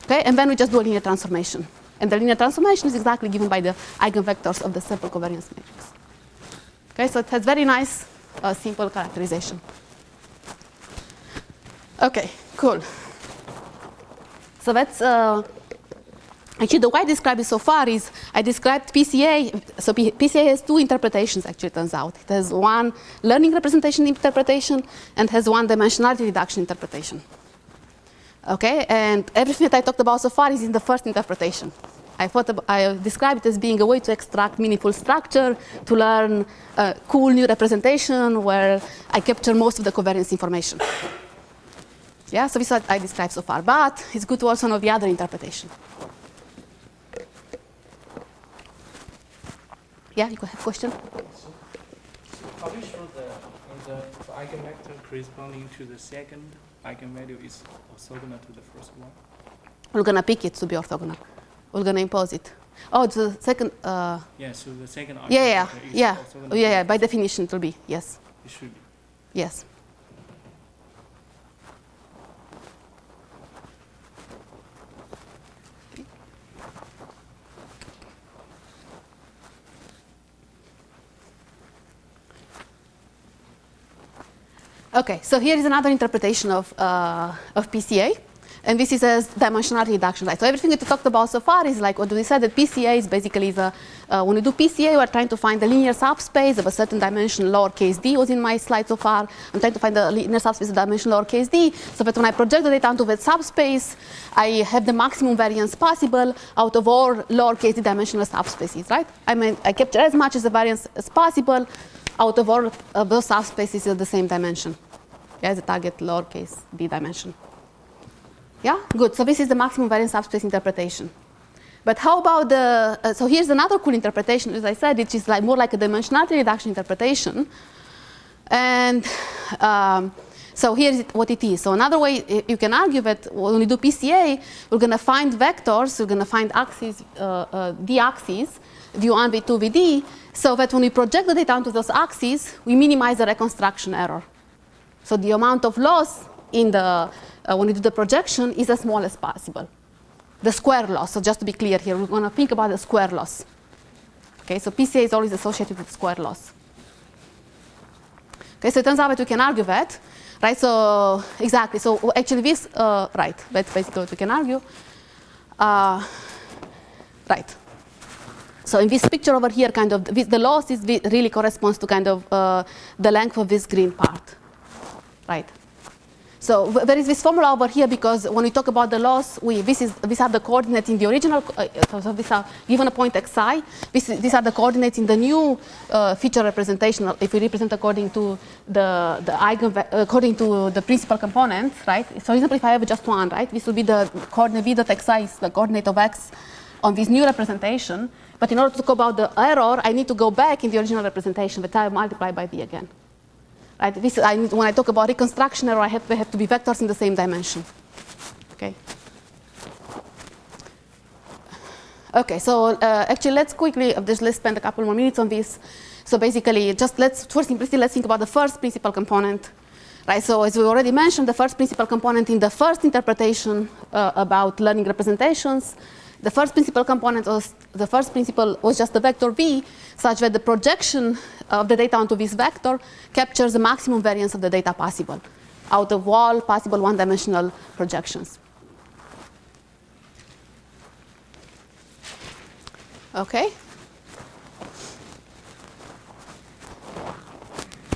okay, and then we just do a linear transformation. And the linear transformation is exactly given by the eigenvectors of the sample covariance matrix. Okay, so it has very nice, simple characterization. Okay, cool. So that's, actually the way I described it so far is, I described PCA, so PCA has two interpretations actually, it turns out. It has one learning representation interpretation and has one dimensionality reduction interpretation. Okay, and everything that I talked about so far is in the first interpretation. I described it as being a way to extract meaningful structure, to learn a cool new representation where I capture most of the covariance information. Yeah, so this is what I described so far, but it's good to also know the other interpretation. Yeah, you could have a question? So how do you show the eigenvector corresponding to the second eigenvalue is orthogonal to the first one? We're going to pick it to be orthogonal. We're going to impose it. Oh, the second. Yeah, so the second eigenvector Yeah. is orthogonal. Oh, yeah. By definition, it will be, yes. It should be. Yes. Okay, so here is another interpretation of PCA, and this is as dimensionality reduction. Right? So everything that we talked about so far is like what we said, that PCA is basically when we do PCA, we're trying to find the linear subspace of a certain dimension, lowercase d was in my slide so far. I'm trying to find the linear subspace of dimension lowercase d, so that when I project the data onto that subspace, I have the maximum variance possible out of all lowercase d dimensional subspaces, right? I mean, I capture as much as the variance as possible out of all of those subspaces of the same dimension. Yeah, the target lowercase d dimension. Yeah, good. So this is the maximum variance subspace interpretation. But how about the, so here's another cool interpretation, as I said, which is like more like a dimensionality reduction interpretation. And so here's what it is. So another way you can argue that when we do PCA, we're going to find vectors, we're going to find axes, d-axes, v1, v2, vd, so that when we project the data onto those axes, we minimize the reconstruction error. So the amount of loss in the, when we do the projection is as small as possible. The square loss, so just to be clear here, we're going to think about the square loss. Okay, so PCA is always associated with square loss. Okay, so it turns out that we can argue that, right? So exactly, so actually this, right, that's basically what we can argue. Right. So in this picture over here, kind of, the loss is really corresponds to kind of the length of this green part. Right. So there is this formula over here because when we talk about the loss, these are the coordinates in the original. So these are given a point xi. These are the coordinates in the new feature representation. If we represent according to according to the principal component, right? So for example, if I have just one, right, this will be the coordinate v dot xi is the coordinate of x on this new representation. But in order to talk about the error, I need to go back in the original representation, but I multiply by v again. Right? When I talk about reconstruction error, they have to be vectors in the same dimension. Okay. Okay. So actually, let's quickly let's spend a couple more minutes on this. So basically, just let's think about the first principal component. Right. So as we already mentioned, the first principal component in the first interpretation about learning representations. The first principal component was just the vector v, such that the projection of the data onto this vector captures the maximum variance of the data possible out of all possible one-dimensional projections. Okay.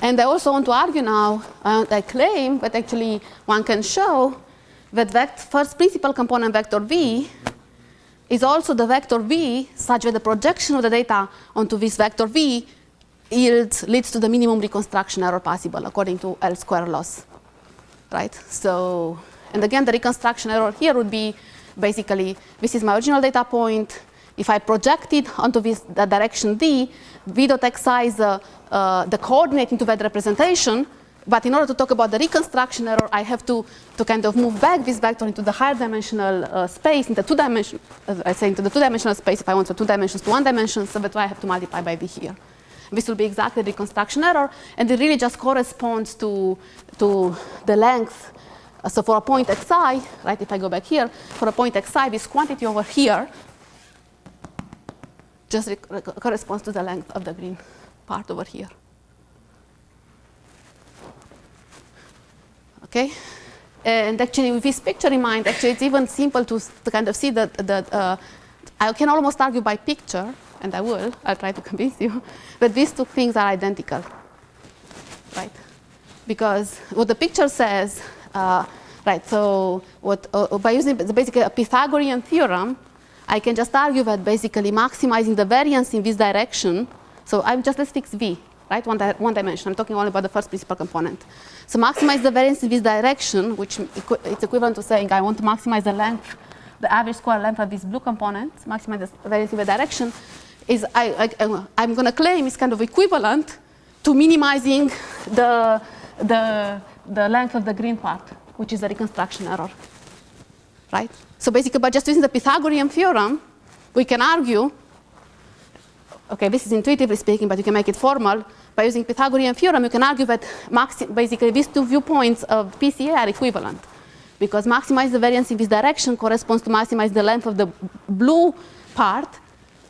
And I also want to argue now, I claim that actually one can show that first principal component vector v is also the vector v, such that the projection of the data onto this vector v leads to the minimum reconstruction error possible according to L square loss, right? So, and again, the reconstruction error here would be basically, this is my original data point. If I project it onto the direction d, v dot xi is the coordinate into that representation. But in order to talk about the reconstruction error, I have to kind of move back this vector into the higher dimensional space, into the two-dimensional space if I want, so 2 dimensions to 1 dimension, so that's why I have to multiply by v here. This will be exactly the reconstruction error, and it really just corresponds to the length. So for a point xi, right, if I go back here, for a point xi, this quantity over here just corresponds to the length of the green part over here. Okay, and actually with this picture in mind, actually it's even simple to kind of see that I can almost argue by picture, and I'll try to convince you, that these two things are identical, right? Because what the picture says, right, so by using basically a Pythagorean theorem, I can just argue that basically maximizing the variance in this direction, so let's fix v, right, one dimension. I'm talking only about the first principal component. So maximize the variance in this direction, which it's equivalent to saying I want to maximize the length, the average square length of this blue component, maximize the variance in the direction, is I'm going to claim is kind of equivalent to minimizing the length of the green part, which is the reconstruction error, right? So basically, by just using the Pythagorean theorem, we can argue, okay, this is intuitively speaking, but you can make it formal. By using Pythagorean theorem, you can argue that basically these two viewpoints of PCA are equivalent, because maximize the variance in this direction corresponds to maximize the length of the blue part,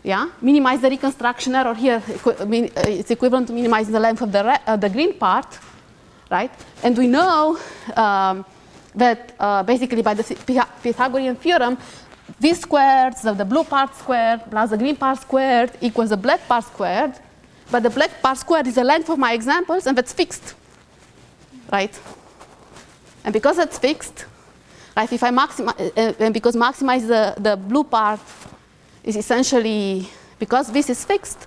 yeah? Minimize the reconstruction error here, it's equivalent to minimizing the length of the green part, right? And we know that basically by the Pythagorean theorem, v squared, so the blue part squared plus the green part squared equals the black part squared. But the black part squared is the length of my examples, and that's fixed, right? And because it's fixed, right, if I maximize, and because maximize the blue part is essentially, because this is fixed,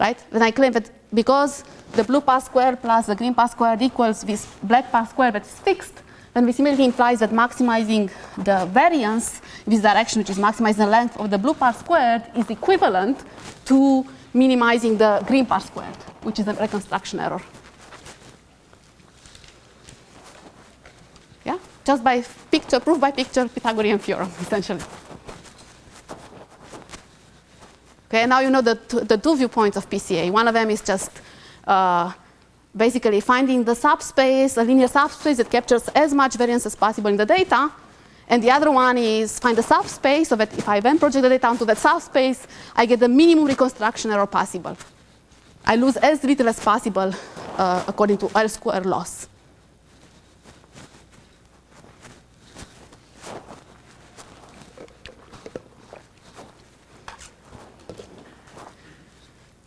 right, then I claim that because the blue part squared plus the green part squared equals this black part squared that is fixed, then this immediately implies that maximizing the variance in this direction, which is maximizing the length of the blue part squared, is equivalent to minimizing the green part squared, which is the reconstruction error. Yeah, just by picture, proof by picture, Pythagorean theorem, essentially. Okay, now you know the two viewpoints of PCA. One of them is just basically finding the subspace, a linear subspace that captures as much variance as possible in the data. And the other one is find the subspace, so that if I then project the data onto that subspace, I get the minimum reconstruction error possible. I lose as little as possible according to L square loss.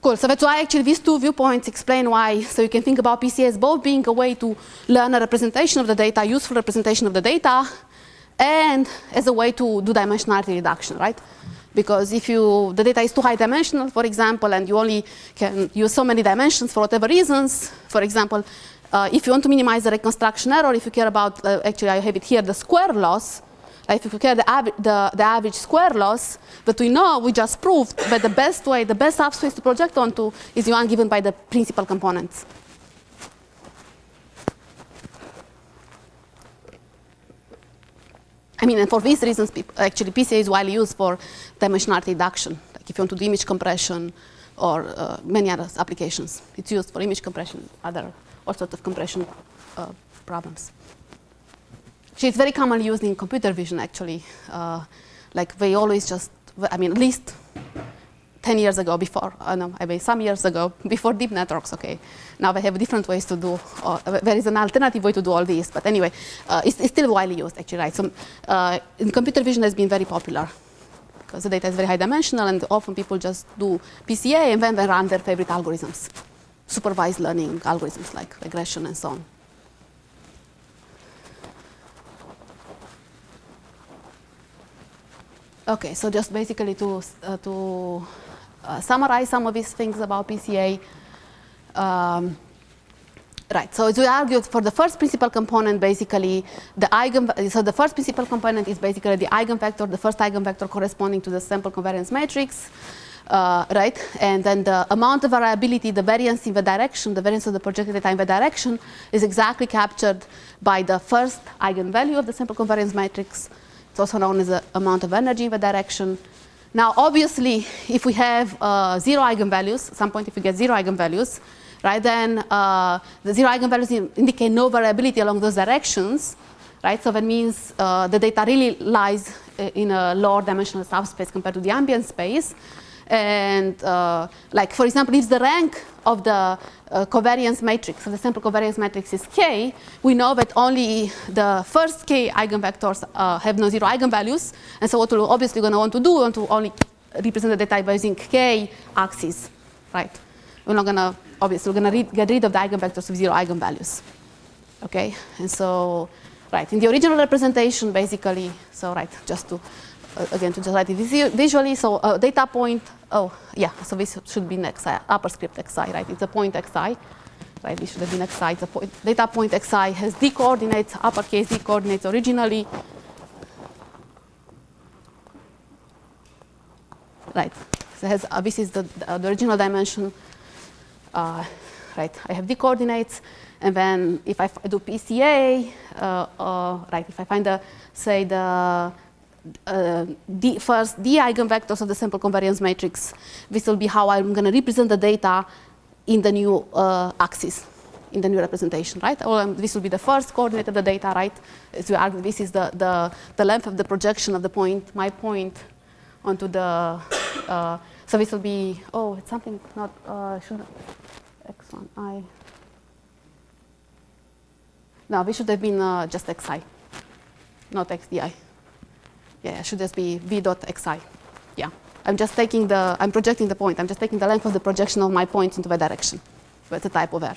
Cool, so that's why actually these two viewpoints explain why, so you can think about PCA as both being a way to learn a representation of the data, useful representation of the data, and as a way to do dimensionality reduction, right? Because if the data is too high dimensional, for example, and you only can use so many dimensions for whatever reasons, for example, if you want to minimize the reconstruction error, if you care about, actually I have it here, the square loss, if you care the average square loss, that we know, we just proved that the best way, the best subspace to project onto is the one given by the principal components. I mean, and for these reasons, actually PCA is widely used for dimensionality reduction. Like if you want to do image compression or many other applications. It's used for image compression, all sorts of compression problems. Actually, it's very commonly used in computer vision, actually. Like they always just, I mean, at least 10 years ago before, no, I mean some years ago, before deep networks, okay. Now they have different ways to do, there is an alternative way to do all this, but anyway, it's still widely used actually, right? So in computer vision has been very popular because the data is very high dimensional and often people just do PCA and then they run their favorite algorithms, supervised learning algorithms like regression and so on. Okay, so just basically to summarize some of these things about PCA. Right, so as we argued for the first principal component, basically so the first principal component is basically the eigenvector, the first eigenvector corresponding to the sample covariance matrix, right? And then the amount of variability, the variance in the direction, the variance of the projected data in the direction is exactly captured by the first eigenvalue of the sample covariance matrix. It's also known as the amount of energy in the direction. Now, obviously, if we have zero eigenvalues, at some point if we get zero eigenvalues, right, then the zero eigenvalues indicate no variability along those directions, right? So that means the data really lies in a lower dimensional subspace compared to the ambient space. And like, for example, if the rank of the covariance matrix, of the sample covariance matrix is k, we know that only the first k eigenvectors have no zero eigenvalues. And so what we're obviously going to want to do, we want to only represent the data by using k axis, right? We're not going to, obviously, we're going to get rid of the eigenvectors with zero eigenvalues. Okay, and so, right, in the original representation, basically, so right, just to, again, to just write it visually, so data point, oh, yeah, so this should be an xi, upper script xi, right? It's a point xi, right? This should have been xi. It's a point, data point xi has d coordinates, uppercase d coordinates originally. Right, so it has, this is the original dimension. Right, I have d coordinates, and then if I do PCA, right, if I find the, say, the first d eigenvectors of the sample covariance matrix, this will be how I'm going to represent the data in the new axis, in the new representation, right? Or this will be the first coordinate of the data, right? As we argue, this is the length of the projection of the point, my point, onto the. So this will be, oh, it's something not, should x1i. No, this should have been just xi, not xdi. Yeah, it should just be v dot xi. Yeah, I'm just taking the, I'm projecting the point. I'm just taking the length of the projection of my point into the direction. That's a type of error.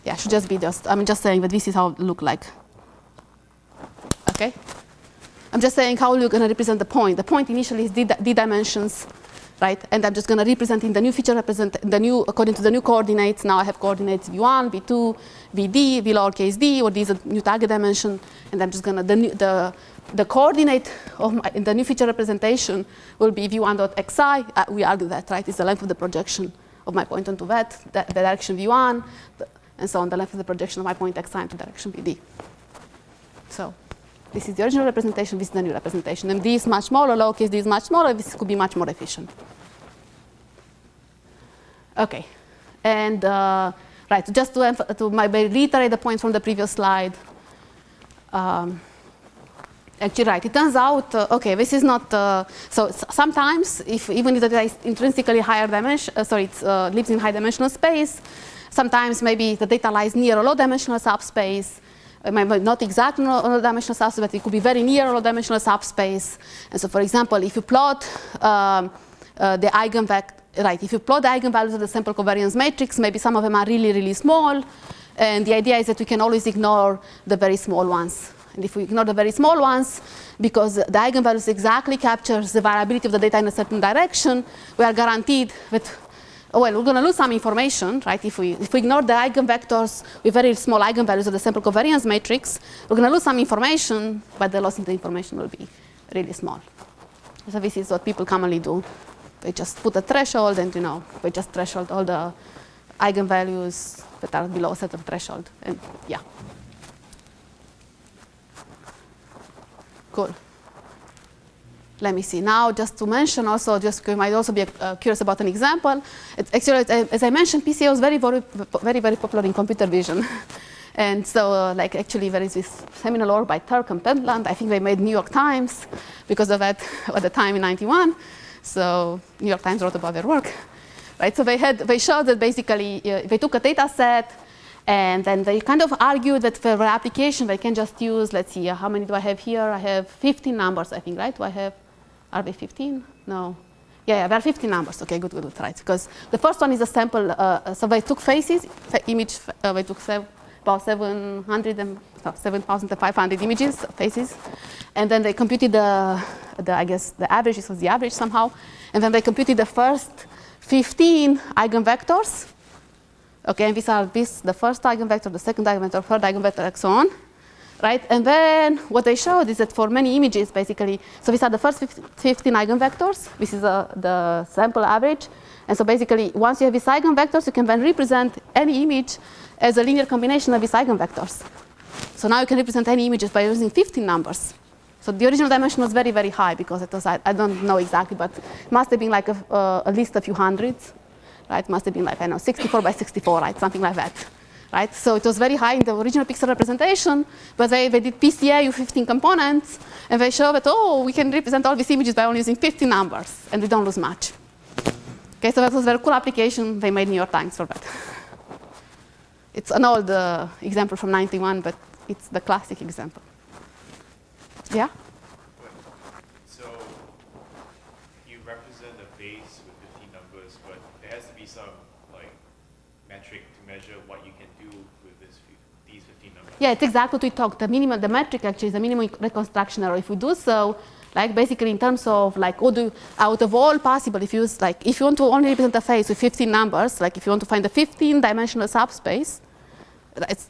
Yeah, it should just be just, I'm just saying that this is how it look like. Okay? I'm just saying how you're going to represent the point. The point initially is d dimensions, right? And I'm just going to represent in the new feature, according to the new coordinates. Now I have coordinates v1, v2, vd, v lowercase d, or these are new target dimension. And I'm just going to, the coordinate of in the new feature representation will be v1 dot xi. We argue that, right? It's the length of the projection of my point onto that, the direction v1, and so on, the length of the projection of my point xi into direction vd. So this is the original representation, this is the new representation. And d is much smaller, lowercase d is much smaller, this could be much more efficient. Okay, and right, just to reiterate the point from the previous slide. Actually, right, it turns out, okay, this is not, so sometimes, even if the data is intrinsically higher dimension, it lives in high dimensional space, sometimes maybe the data lies near a low dimensional subspace. It might not exactly low dimensional subspace, but it could be very near a low dimensional subspace. And so, for example, if you plot the eigenvector, right, if you plot the eigenvalues of the sample covariance matrix, maybe some of them are really, really small. And the idea is that we can always ignore the very small ones. And if we ignore the very small ones, because the eigenvalues exactly captures the variability of the data in a certain direction, we are guaranteed that, well, we're going to lose some information, right? If we ignore the eigenvectors with very small eigenvalues of the sample covariance matrix, we're going to lose some information, but the loss in the information will be really small. So this is what people commonly do. They just put a threshold and, they just threshold all the eigenvalues that are below a certain threshold. And yeah. Cool. Let me see. Now, just to mention also, you might also be curious about an example. Actually, as I mentioned, PCA was very, very popular in computer vision. And so, actually, there is this seminal work by Turk and Pentland. I think they made New York Times because of that at the time in '91. So New York Times wrote about their work, right? So they showed that basically they took a data set, and then they kind of argued that for application they can just use, let's see, how many do I have here? I have 15 numbers, I think, right? Do I have? Are they 15? No. Yeah, there are 15 numbers. Okay, good, right? Because the first one is a sample. So they took faces, they took about 7,500 images, faces, and then they computed the I guess the average is the average somehow. And then they computed the first 15 eigenvectors. Okay, and these are the first eigenvector, the second eigenvector, third eigenvector, and so on. Right? And then what they showed is that for many images, basically, so these are the first 15 eigenvectors. This is the sample average. And so basically, once you have these eigenvectors, you can then represent any image as a linear combination of these eigenvectors. So now you can represent any images by using 15 numbers. So the original dimension was very, very high because it was, I don't know exactly, but it must have been like at least a few hundreds. Right? It must have been like, I know, 64 by 64, right? Something like that. Right? So it was very high in the original pixel representation, but they did PCA with 15 components, and they showed that, oh, we can represent all these images by only using 15 numbers, and we don't lose much. Okay, so that was a very cool application. They made New York Times for that. It's an old example from 91, but it's the classic example. Yeah? So you represent a base with 15 numbers, but there has to be some metric to measure what you can do with these 15 numbers. Yeah, it's exactly what we talked. The metric actually is the minimum reconstruction error. If we do so, like basically in terms of like out of all possible, if you use like if you want to only represent a face with 15 numbers, like if you want to find a 15-dimensional subspace,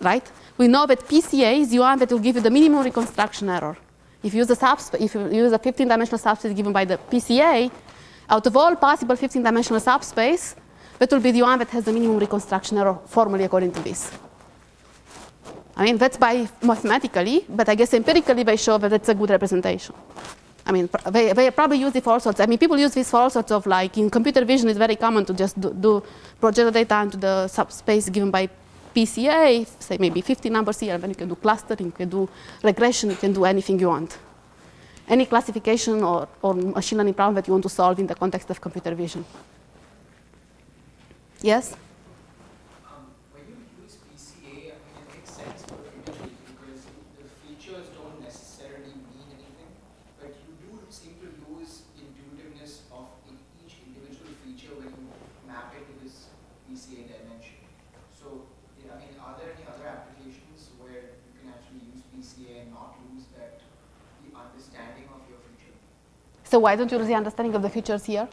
right? We know that PCA is the one that will give you the minimum reconstruction error. If you use a 15-dimensional subspace given by the PCA, out of all possible 15-dimensional subspace, that will be the one that has the minimum reconstruction error formally according to this. I mean, that's by mathematically, but I guess empirically they show that that's a good representation. I mean, they probably use it for all sorts. I mean, people use this for all sorts of, like, in computer vision, it's very common to just project the data into the subspace given by PCA, say maybe 50 numbers here, and then you can do clustering, you can do regression, you can do anything you want. Any classification or machine learning problem that you want to solve in the context of computer vision. Yes? When you use PCA, I mean, it makes sense for imaging because the features don't necessarily mean anything, but you do seem to lose intuitiveness of each individual feature when you map it to this PCA dimension. So, I mean, are there any other applications where you can actually use PCA and not lose the understanding of your feature? So why don't you lose the understanding of the features here?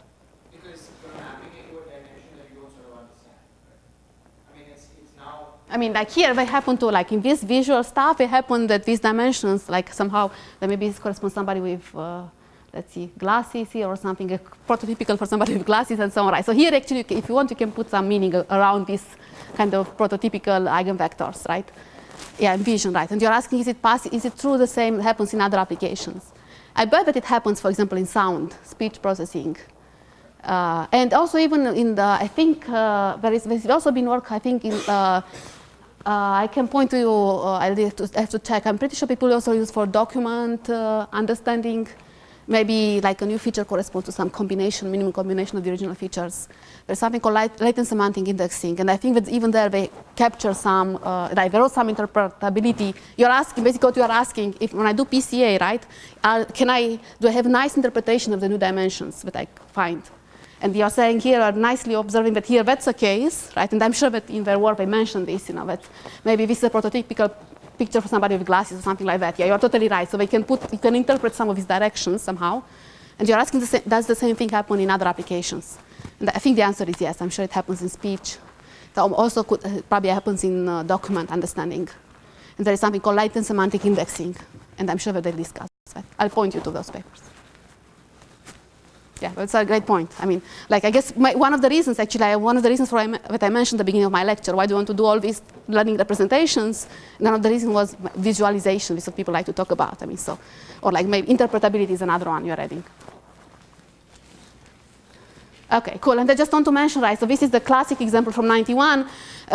Because you're mapping it to a dimension that you don't sort of understand. Right? I mean, it's now. I mean, like here, they happen to, like in this visual stuff, it happened that these dimensions, like somehow, that maybe this corresponds to somebody with, let's see, glasses here or something, prototypical for somebody with glasses and so on, right? So here, actually, if you want, you can put some meaning around this kind of prototypical eigenvectors, right? Yeah, in vision, right? And you're asking, is it true the same happens in other applications? I bet that it happens, for example, in sound, speech processing. And also even in the, I think there's also been work, I think, in, I can point to you, I have to check. I'm pretty sure people also use for document understanding. Maybe like a new feature corresponds to some combination, minimum combination of the original features. There's something called latent semantic indexing, and I think that even there they capture some, like there was some interpretability. You're asking, basically what you are asking, if when I do PCA, right, do I have a nice interpretation of the new dimensions that I find? And you're saying here, nicely observing that here that's the case, right? And I'm sure that in their work they mentioned this, you know, that maybe this is a prototypical picture for somebody with glasses or something like that. Yeah, you're totally right. So you can interpret some of these directions somehow. And you're asking, does the same thing happen in other applications? And I think the answer is yes. I'm sure it happens in speech. It also probably happens in document understanding. And there is something called latent semantic indexing. And I'm sure that they discuss that. I'll point you to those papers. Yeah, that's a great point. I mean, like, I guess one of the reasons that I mentioned at the beginning of my lecture, why do you want to do all these learning representations? One of the reasons was visualization, which people like to talk about. I mean, so, or like maybe interpretability is another one you're adding. Okay, cool. And I just want to mention, right, so this is the classic example from 91,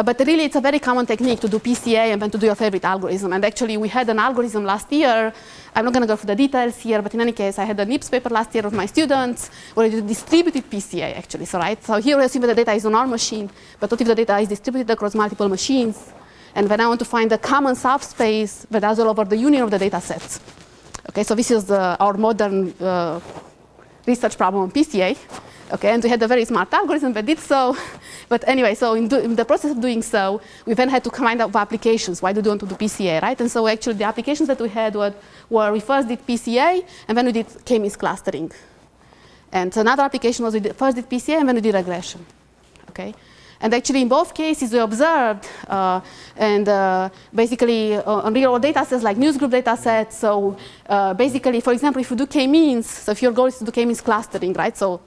but really it's a very common technique to do PCA and then to do your favorite algorithm. And actually we had an algorithm last year. I'm not going to go through the details here, but in any case, I had a NIPS paper last year with my students where I did distributed PCA actually. So, right, so here we assume that the data is on our machine, but what if the data is distributed across multiple machines? And then I want to find a common subspace that does all over the union of the data sets. Okay, so this is our modern research problem on PCA. Okay, and we had a very smart algorithm that did so. But anyway, so in the process of doing so, we then had to find out applications. Why do we want to do PCA, right? And so actually the applications that we had were we first did PCA, and then we did k-means clustering. And another application was we first did PCA, and then we did regression. Okay? And actually, in both cases, we observed, basically, on real-world data sets like newsgroup data sets. So basically, for example, if you do k-means, so if your goal is to do k-means clustering, right? So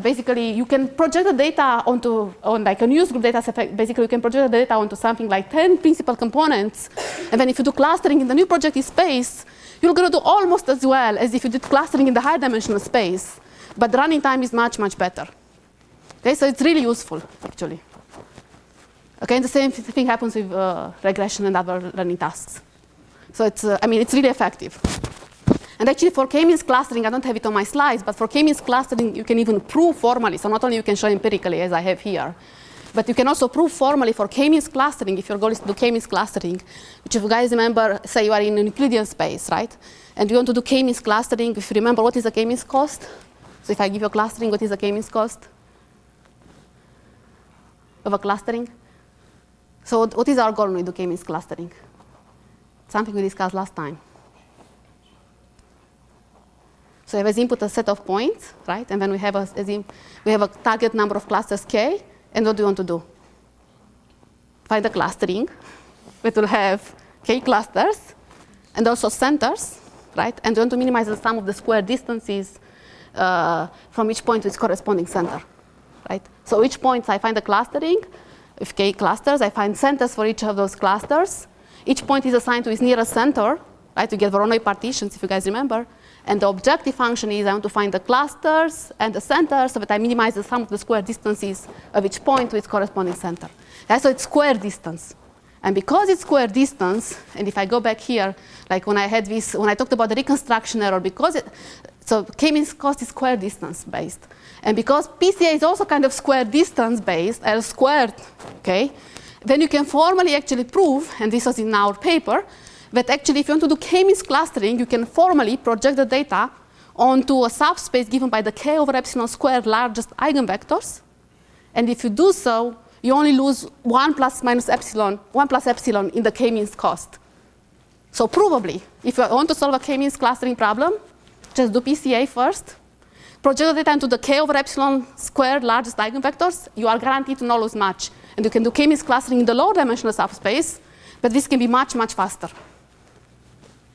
basically, you can project the data on like a newsgroup data set. Basically, you can project the data onto something like 10 principal components. And then if you do clustering in the new projected space, you're going to do almost as well as if you did clustering in the high-dimensional space. But the running time is much, much better. Okay, so it's really useful, actually. Okay, and the same thing happens with regression and other learning tasks. So it's, it's really effective. And actually, for k-means clustering, I don't have it on my slides, but for k-means clustering, you can even prove formally. So not only you can show empirically, as I have here, but you can also prove formally for k-means clustering, if your goal is to do k-means clustering, which if you guys remember, say you are in a Euclidean space, right? And you want to do k-means clustering, if you remember what is the k-means cost? So if I give you a clustering, what is the k-means cost of a clustering? So what is our goal when we do k-means clustering? Something we discussed last time. So we have as input a set of points, right? And then we have a target number of clusters k. And what do you want to do? Find a clustering that will have k clusters and also centers, right? And we want to minimize the sum of the square distances from each point to its corresponding center, right? So each point I find a clustering. With k clusters, I find centers for each of those clusters. Each point is assigned to its nearest center, right? To get Voronoi partitions, if you guys remember. And the objective function is I want to find the clusters and the centers so that I minimize the sum of the square distances of each point to its corresponding center. Yeah, so it's square distance. And because it's square distance, and if I go back here, like when I talked about the reconstruction error, so k-means cost is square distance based. And because PCA is also kind of square distance based, L squared, okay, then you can formally actually prove, and this was in our paper, that actually if you want to do k-means clustering, you can formally project the data onto a subspace given by the k over epsilon squared largest eigenvectors. And if you do so, you only lose 1 plus epsilon in the k-means cost. So provably, if you want to solve a k-means clustering problem, just do PCA first, project the data into the k over epsilon squared largest eigenvectors, you are guaranteed to not lose much. And you can do k-means clustering in the lower dimensional subspace, but this can be much, much faster.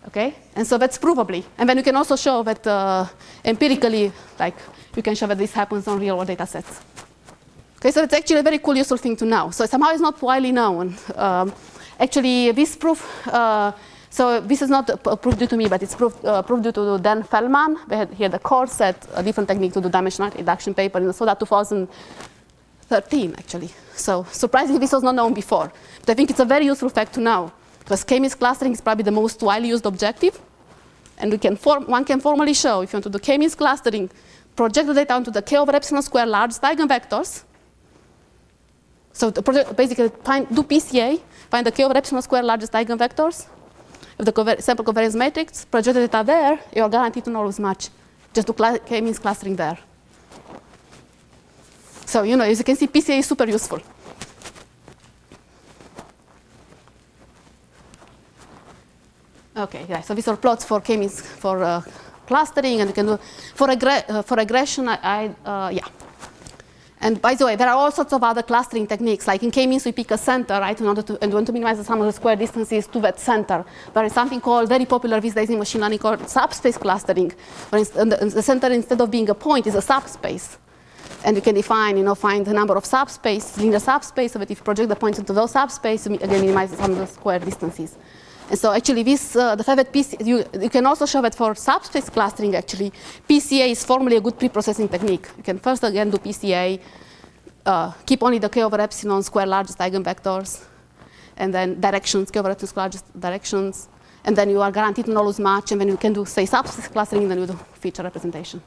Okay? And so that's provably. And then you can also show that empirically, like you can show that this happens on real world data sets. Okay, so it's actually a very cool, useful thing to know. So somehow it's not widely known. Actually, this proof, so this is not proof due to me, but it's proof due to Dan Feldman. We had here the course at a different technique to do dimensionality reduction paper in the SODA 2013, actually. So surprisingly, this was not known before. But I think it's a very useful fact to know, because k-means clustering is probably the most widely used objective. And one can formally show, if you want to do k-means clustering, project the data onto the k over epsilon squared largest eigenvectors. So basically, do PCA, find the k over epsilon squared largest eigenvectors of the sample covariance matrix, project the data there, you're guaranteed to not lose much. Just do k-means clustering there. So, as you can see, PCA is super useful. Okay, yeah, so these are plots for k-means, for clustering, and you can do, for regression, yeah. And by the way, there are all sorts of other clustering techniques. Like in k-means, we pick a center, right, and we want to minimize the sum of the square distances to that center. There is something called, very popular these days in machine learning, called subspace clustering, where the center, instead of being a point, is a subspace. And you can define, find the number of subspace, linear subspace, so that if you project the points into those subspace, you again minimize the sum of the square distances. And so actually the fact that you can also show that for subspace clustering, actually, PCA is formally a good pre-processing technique. You can first again do PCA, keep only the k over epsilon square largest eigenvectors, and then directions, k over epsilon square largest directions, and then you are guaranteed to not lose much, and then you can do, say, subspace clustering, and then you do feature representation.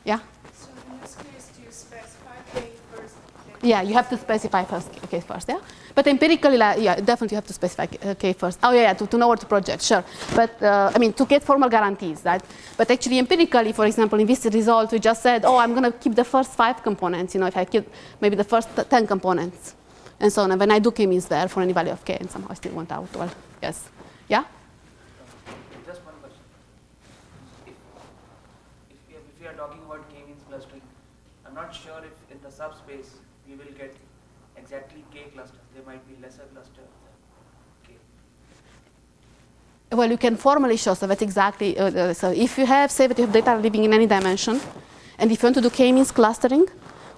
Yeah? So in this case, do you specify K first? Yeah, you have to specify first, okay, first, yeah? But empirically, yeah, definitely you have to specify K first. Oh yeah, to know where to project, sure. But I mean, to get formal guarantees, right? But actually, empirically, for example, in this result, we just said, oh, I'm going to keep the first 5 components. You know, if I keep maybe the first 10 components, and so on. And when I do K-means there for any value of K, and somehow I still want out. Well, yes, yeah. Just one question. If we are talking about K-means clustering, I'm not sure if in the subspace we will get exactly K clusters. There might be lesser clusters than K. Well, you can formally show, so that's exactly, so if you have, say that you have data living in any dimension, and if you want to do K-means clustering,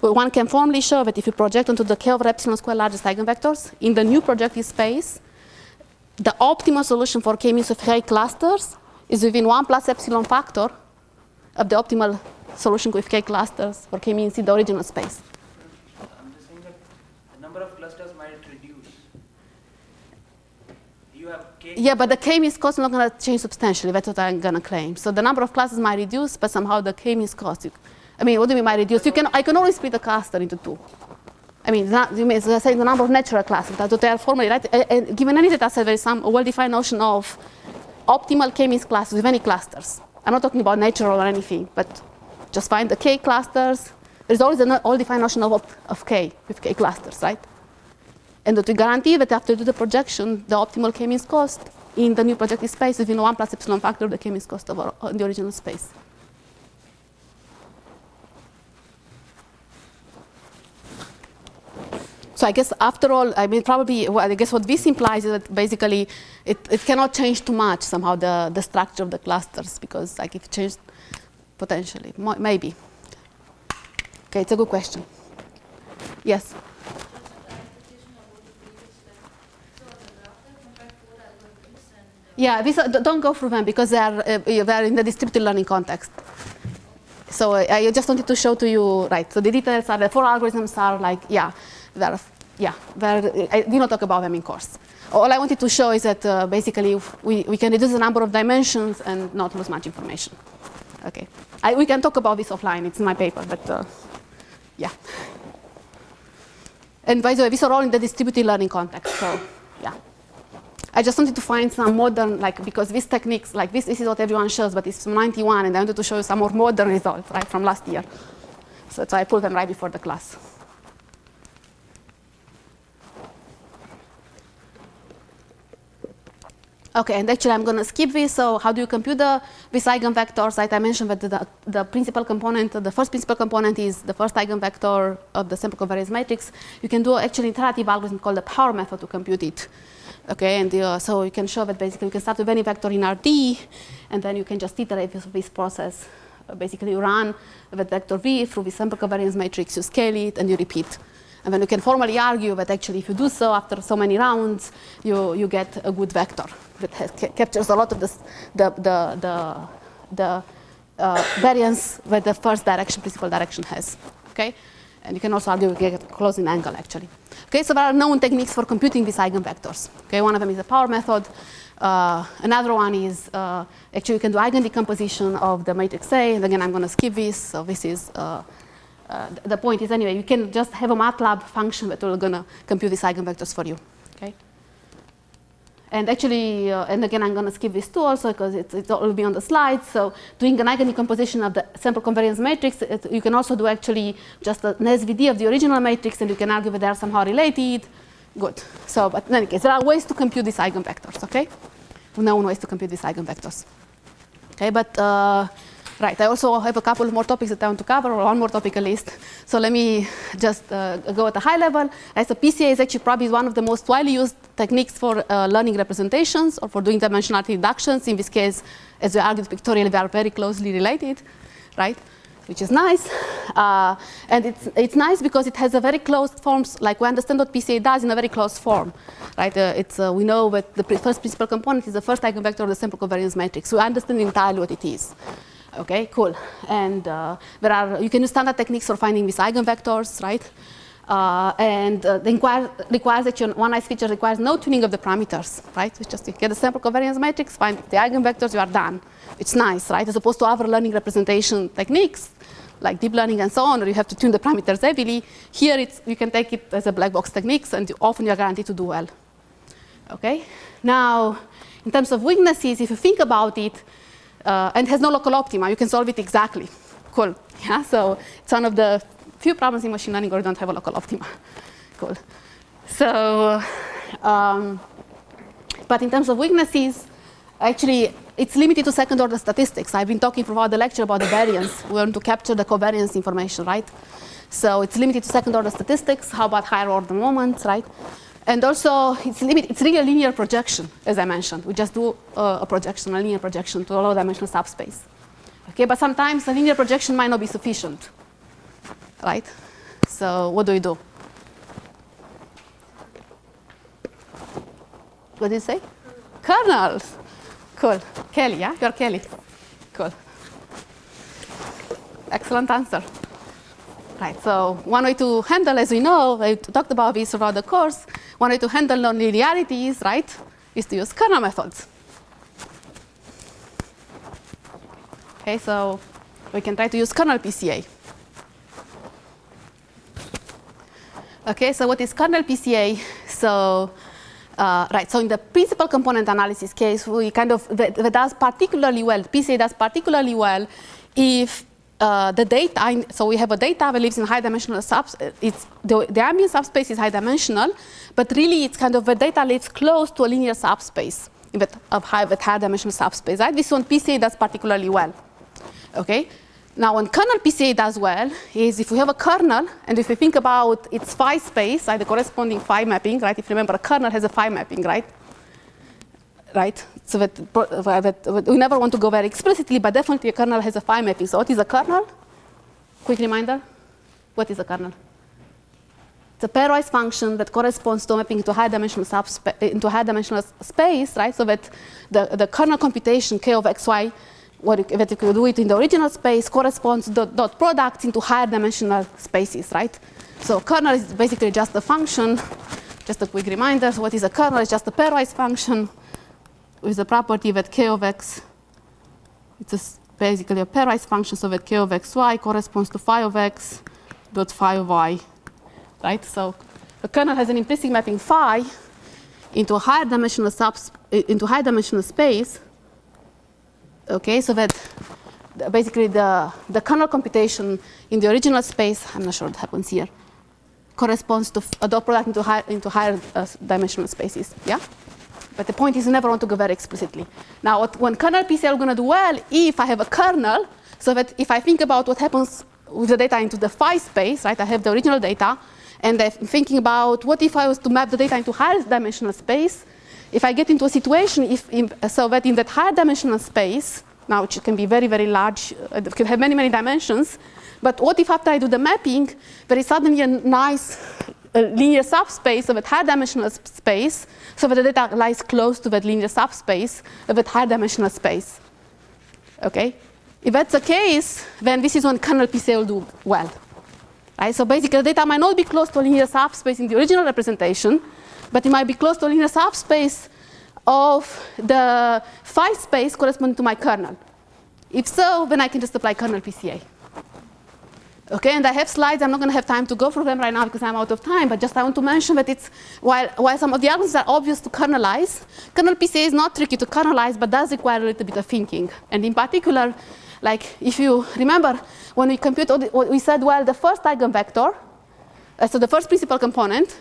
well, one can formally show that if you project onto the K over epsilon square largest eigenvectors, in the new projective space, the optimal solution for K-means of K clusters is within 1 plus epsilon factor of the optimal solution with K clusters for K-means in the original space. I'm just saying that the number of clusters might reduce. You have K. Yeah, but the K-means cost is not going to change substantially. That's what I'm going to claim. So the number of clusters might reduce, but somehow the K-means cost. I mean, what do we might reduce? I can always split the cluster into 2. I mean, you may say the number of natural classes. That's what they are formally, right? And given any data set, there is some well-defined notion of optimal K-means classes with any clusters. I'm not talking about natural or anything, but just find the K clusters. There's always an well-defined notion of K with K clusters, right? And that we guarantee that after you do the projection, the optimal K-means cost in the new projective space is within 1 plus epsilon factor of the K-means cost of the original space. So I guess after all, I mean, probably, well, I guess what this implies is that basically it cannot change too much somehow the structure of the clusters, because like if it changed potentially, maybe. Okay, it's a good question. Yes? Yeah, don't go through them because they are in the distributed learning context. So I just wanted to show to you, right, so the details are, the 4 algorithms are like, I did not talk about them in course. All I wanted to show is that basically we can reduce the number of dimensions and not lose much information. Okay, we can talk about this offline, it's in my paper, but yeah. And by the way, these are all in the distributed learning context, so yeah. I just wanted to find some modern, like, because these techniques, like this is what everyone shows, but it's from 91, and I wanted to show you some more modern results, right, from last year. So I pulled them right before the class. Okay, and actually I'm going to skip this. So how do you compute these eigenvectors? Right, I mentioned that the principal component, the first principal component is the first eigenvector of the sample covariance matrix. You can do actually an iterative algorithm called the power method to compute it. Okay, and so you can show that basically you can start with any vector in RD, and then you can just iterate this process. Basically, you run the vector V through the sample covariance matrix, you scale it, and you repeat. And then you can formally argue that actually if you do so after so many rounds, you get a good vector that captures a lot of the variance that the first direction, principal direction has. Okay? And you can also argue you get closing angle actually. Okay, so there are known techniques for computing these eigenvectors. Okay, one of them is the power method. Another one is actually you can do eigendecomposition of the matrix A. And again, I'm going to skip this. So this is the point is anyway, you can just have a MATLAB function that will going to compute these eigenvectors for you. Okay. And actually, and again, I'm going to skip this too also because it will be on the slides. So doing an eigendecomposition of the sample covariance matrix, you can also do actually just an SVD of the original matrix, and you can argue that they are somehow related. Good. So, but in any case, there are ways to compute these eigenvectors, okay? Known ways to compute these eigenvectors. Okay, but right, I also have a couple more topics that I want to cover, or one more topic at least. So let me just go at a high level. So PCA is actually probably one of the most widely used techniques for learning representations or for doing dimensionality reductions. In this case, as we argued pictorially, they are very closely related, right? Which is nice. And it's nice because it has a very closed forms, like we understand what PCA does in a very closed form, right? We know that the first principal component is the first eigenvector of the sample covariance matrix. We understand entirely what it is. Okay, cool. And you can use standard techniques for finding these eigenvectors, right? Requires actually, one nice feature requires no tuning of the parameters, right? It's just you get the sample covariance matrix, find the eigenvectors, you are done. It's nice, right? As opposed to other learning representation techniques, like deep learning and so on, or you have to tune the parameters heavily. Here, you can take it as a black box techniques, and often you're guaranteed to do well. Okay? Now, in terms of weaknesses, if you think about it, and has no local optima, you can solve it exactly. Cool. Yeah, so it's one of the few problems in machine learning where you don't have a local optima. Cool. So, but in terms of weaknesses, actually, it's limited to second order statistics. I've been talking throughout the lecture about the variance. We want to capture the covariance information, right? So it's limited to second order statistics. How about higher order moments, right? And also, it's really a linear projection, as I mentioned. We just do a linear projection to a low-dimensional subspace. Okay, but sometimes a linear projection might not be sufficient, right? So what do we do? What did you say? Kernels. Cool. Kelly, yeah? You're Kelly. Cool. Excellent answer. Right, so one way to handle, as we know, we talked about this throughout the course, one way to handle nonlinearities, right, is to use kernel methods. Okay, so we can try to use kernel PCA. Okay, so what is kernel PCA? So, right, so in the principal component analysis case, we kind of, that does particularly well, PCA does particularly well if the data, so we have a data that lives in high dimensional the ambient subspace is high dimensional, but really it's kind of the data lives close to a linear subspace with high dimensional subspace, right? This one PCA does particularly well. Okay? Now, when kernel PCA does well is if we have a kernel, and if we think about its phi space, right, the corresponding phi mapping, right? If you remember, a kernel has a phi mapping, right? Right? So that we never want to go very explicitly, but definitely a kernel has a phi mapping. So what is a kernel? Quick reminder. What is a kernel? It's a pairwise function that corresponds to mapping into high dimensional space, right? So that the kernel computation k of xy, that you could do it in the original space, corresponds to the dot product into higher dimensional spaces, right? So kernel is basically just a function. Just a quick reminder. So what is a kernel? It's just a pairwise function with the property that k of x, it's basically a pairwise function, so that k of xy corresponds to phi of x dot phi of y, right? So a kernel has an implicit mapping phi into a higher dimensional space, okay? So that basically the kernel computation in the original space, I'm not sure what happens here, corresponds to a dot product into higher dimensional spaces, yeah? But the point is you never want to go very explicitly. Now, when kernel PCA are going to do well, if I have a kernel, so that if I think about what happens with the data into the phi space, right, I have the original data, and I'm thinking about what if I was to map the data into higher dimensional space, if I get into a situation so that in that higher dimensional space, now which can be very, very large, it can have many, many dimensions, but what if after I do the mapping, there is suddenly a nice linear subspace of that higher dimensional space, so that the data lies close to that linear subspace of that higher dimensional space. Okay? If that's the case, then this is when kernel PCA will do well. Right? So basically, the data might not be close to a linear subspace in the original representation, but it might be close to a linear subspace of the phi space corresponding to my kernel. If so, then I can just apply kernel PCA. Okay, and I have slides. I'm not going to have time to go through them right now because I'm out of time, but just I want to mention that it's, while some of the arguments are obvious to kernelize, kernel PCA is not tricky to kernelize, but does require a little bit of thinking. And in particular, like if you remember, when we compute, we said, well, the first eigenvector, so the first principal component,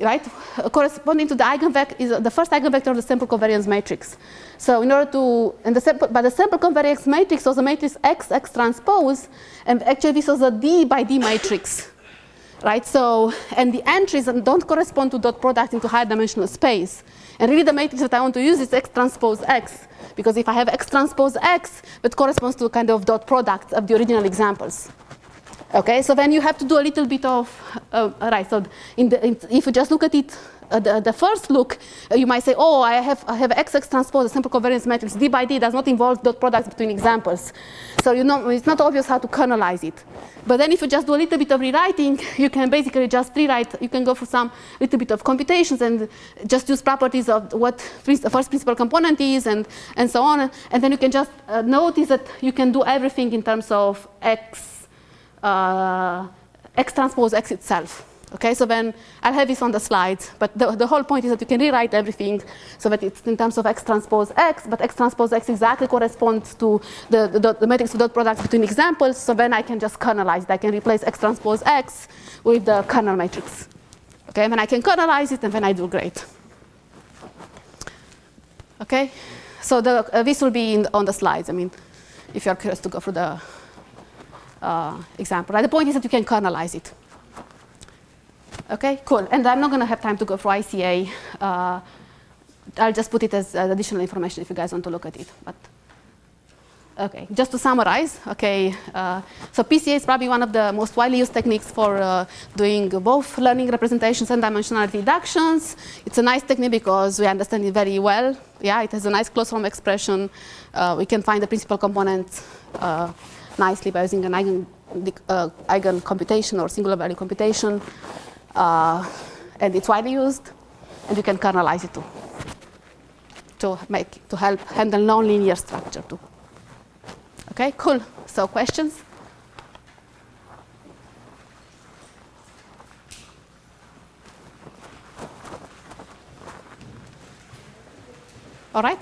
right, corresponding to the eigenvector is the first eigenvector of the sample covariance matrix. So in order to, but the sample covariance matrix was a matrix X transpose, and actually this was a D by D matrix, right? So, and the entries don't correspond to dot product into higher dimensional space. And really the matrix that I want to use is X transpose X, because if I have X transpose X, that corresponds to a kind of dot product of the original examples. Okay, so then you have to do a little bit of, right, so if you just look at it, the first look, you might say, oh, I have XX transpose, a sample covariance matrix, D by D does not involve dot products between examples. So you know, it's not obvious how to kernelize it. But then if you just do a little bit of rewriting, you can basically just rewrite, you can go for some little bit of computations and just use properties of what the first principal component is and so on. And then you can just notice that you can do everything in terms of X X transpose X itself. Okay, so then I'll have this on the slides, but the whole point is that you can rewrite everything so that it's in terms of X transpose X, but X transpose X exactly corresponds to the matrix of dot products between examples, so then I can just kernelize it. I can replace X transpose X with the kernel matrix. Okay, then I can kernelize it, and then I do great. Okay, so this will be on the slides. I mean, if you're curious to go through the example. Right? The point is that you can kernelize it. Okay, cool. And I'm not going to have time to go through ICA. I'll just put it as additional information if you guys want to look at it. But okay, just to summarize. Okay, so PCA is probably one of the most widely used techniques for doing both learning representations and dimensionality reductions. It's a nice technique because we understand it very well. Yeah, it has a nice closed form expression. We can find the principal components nicely by using an eigen computation or singular value computation. And it's widely used, and you can kernelize it too, to help handle nonlinear structure too. Okay, cool. So questions? All right.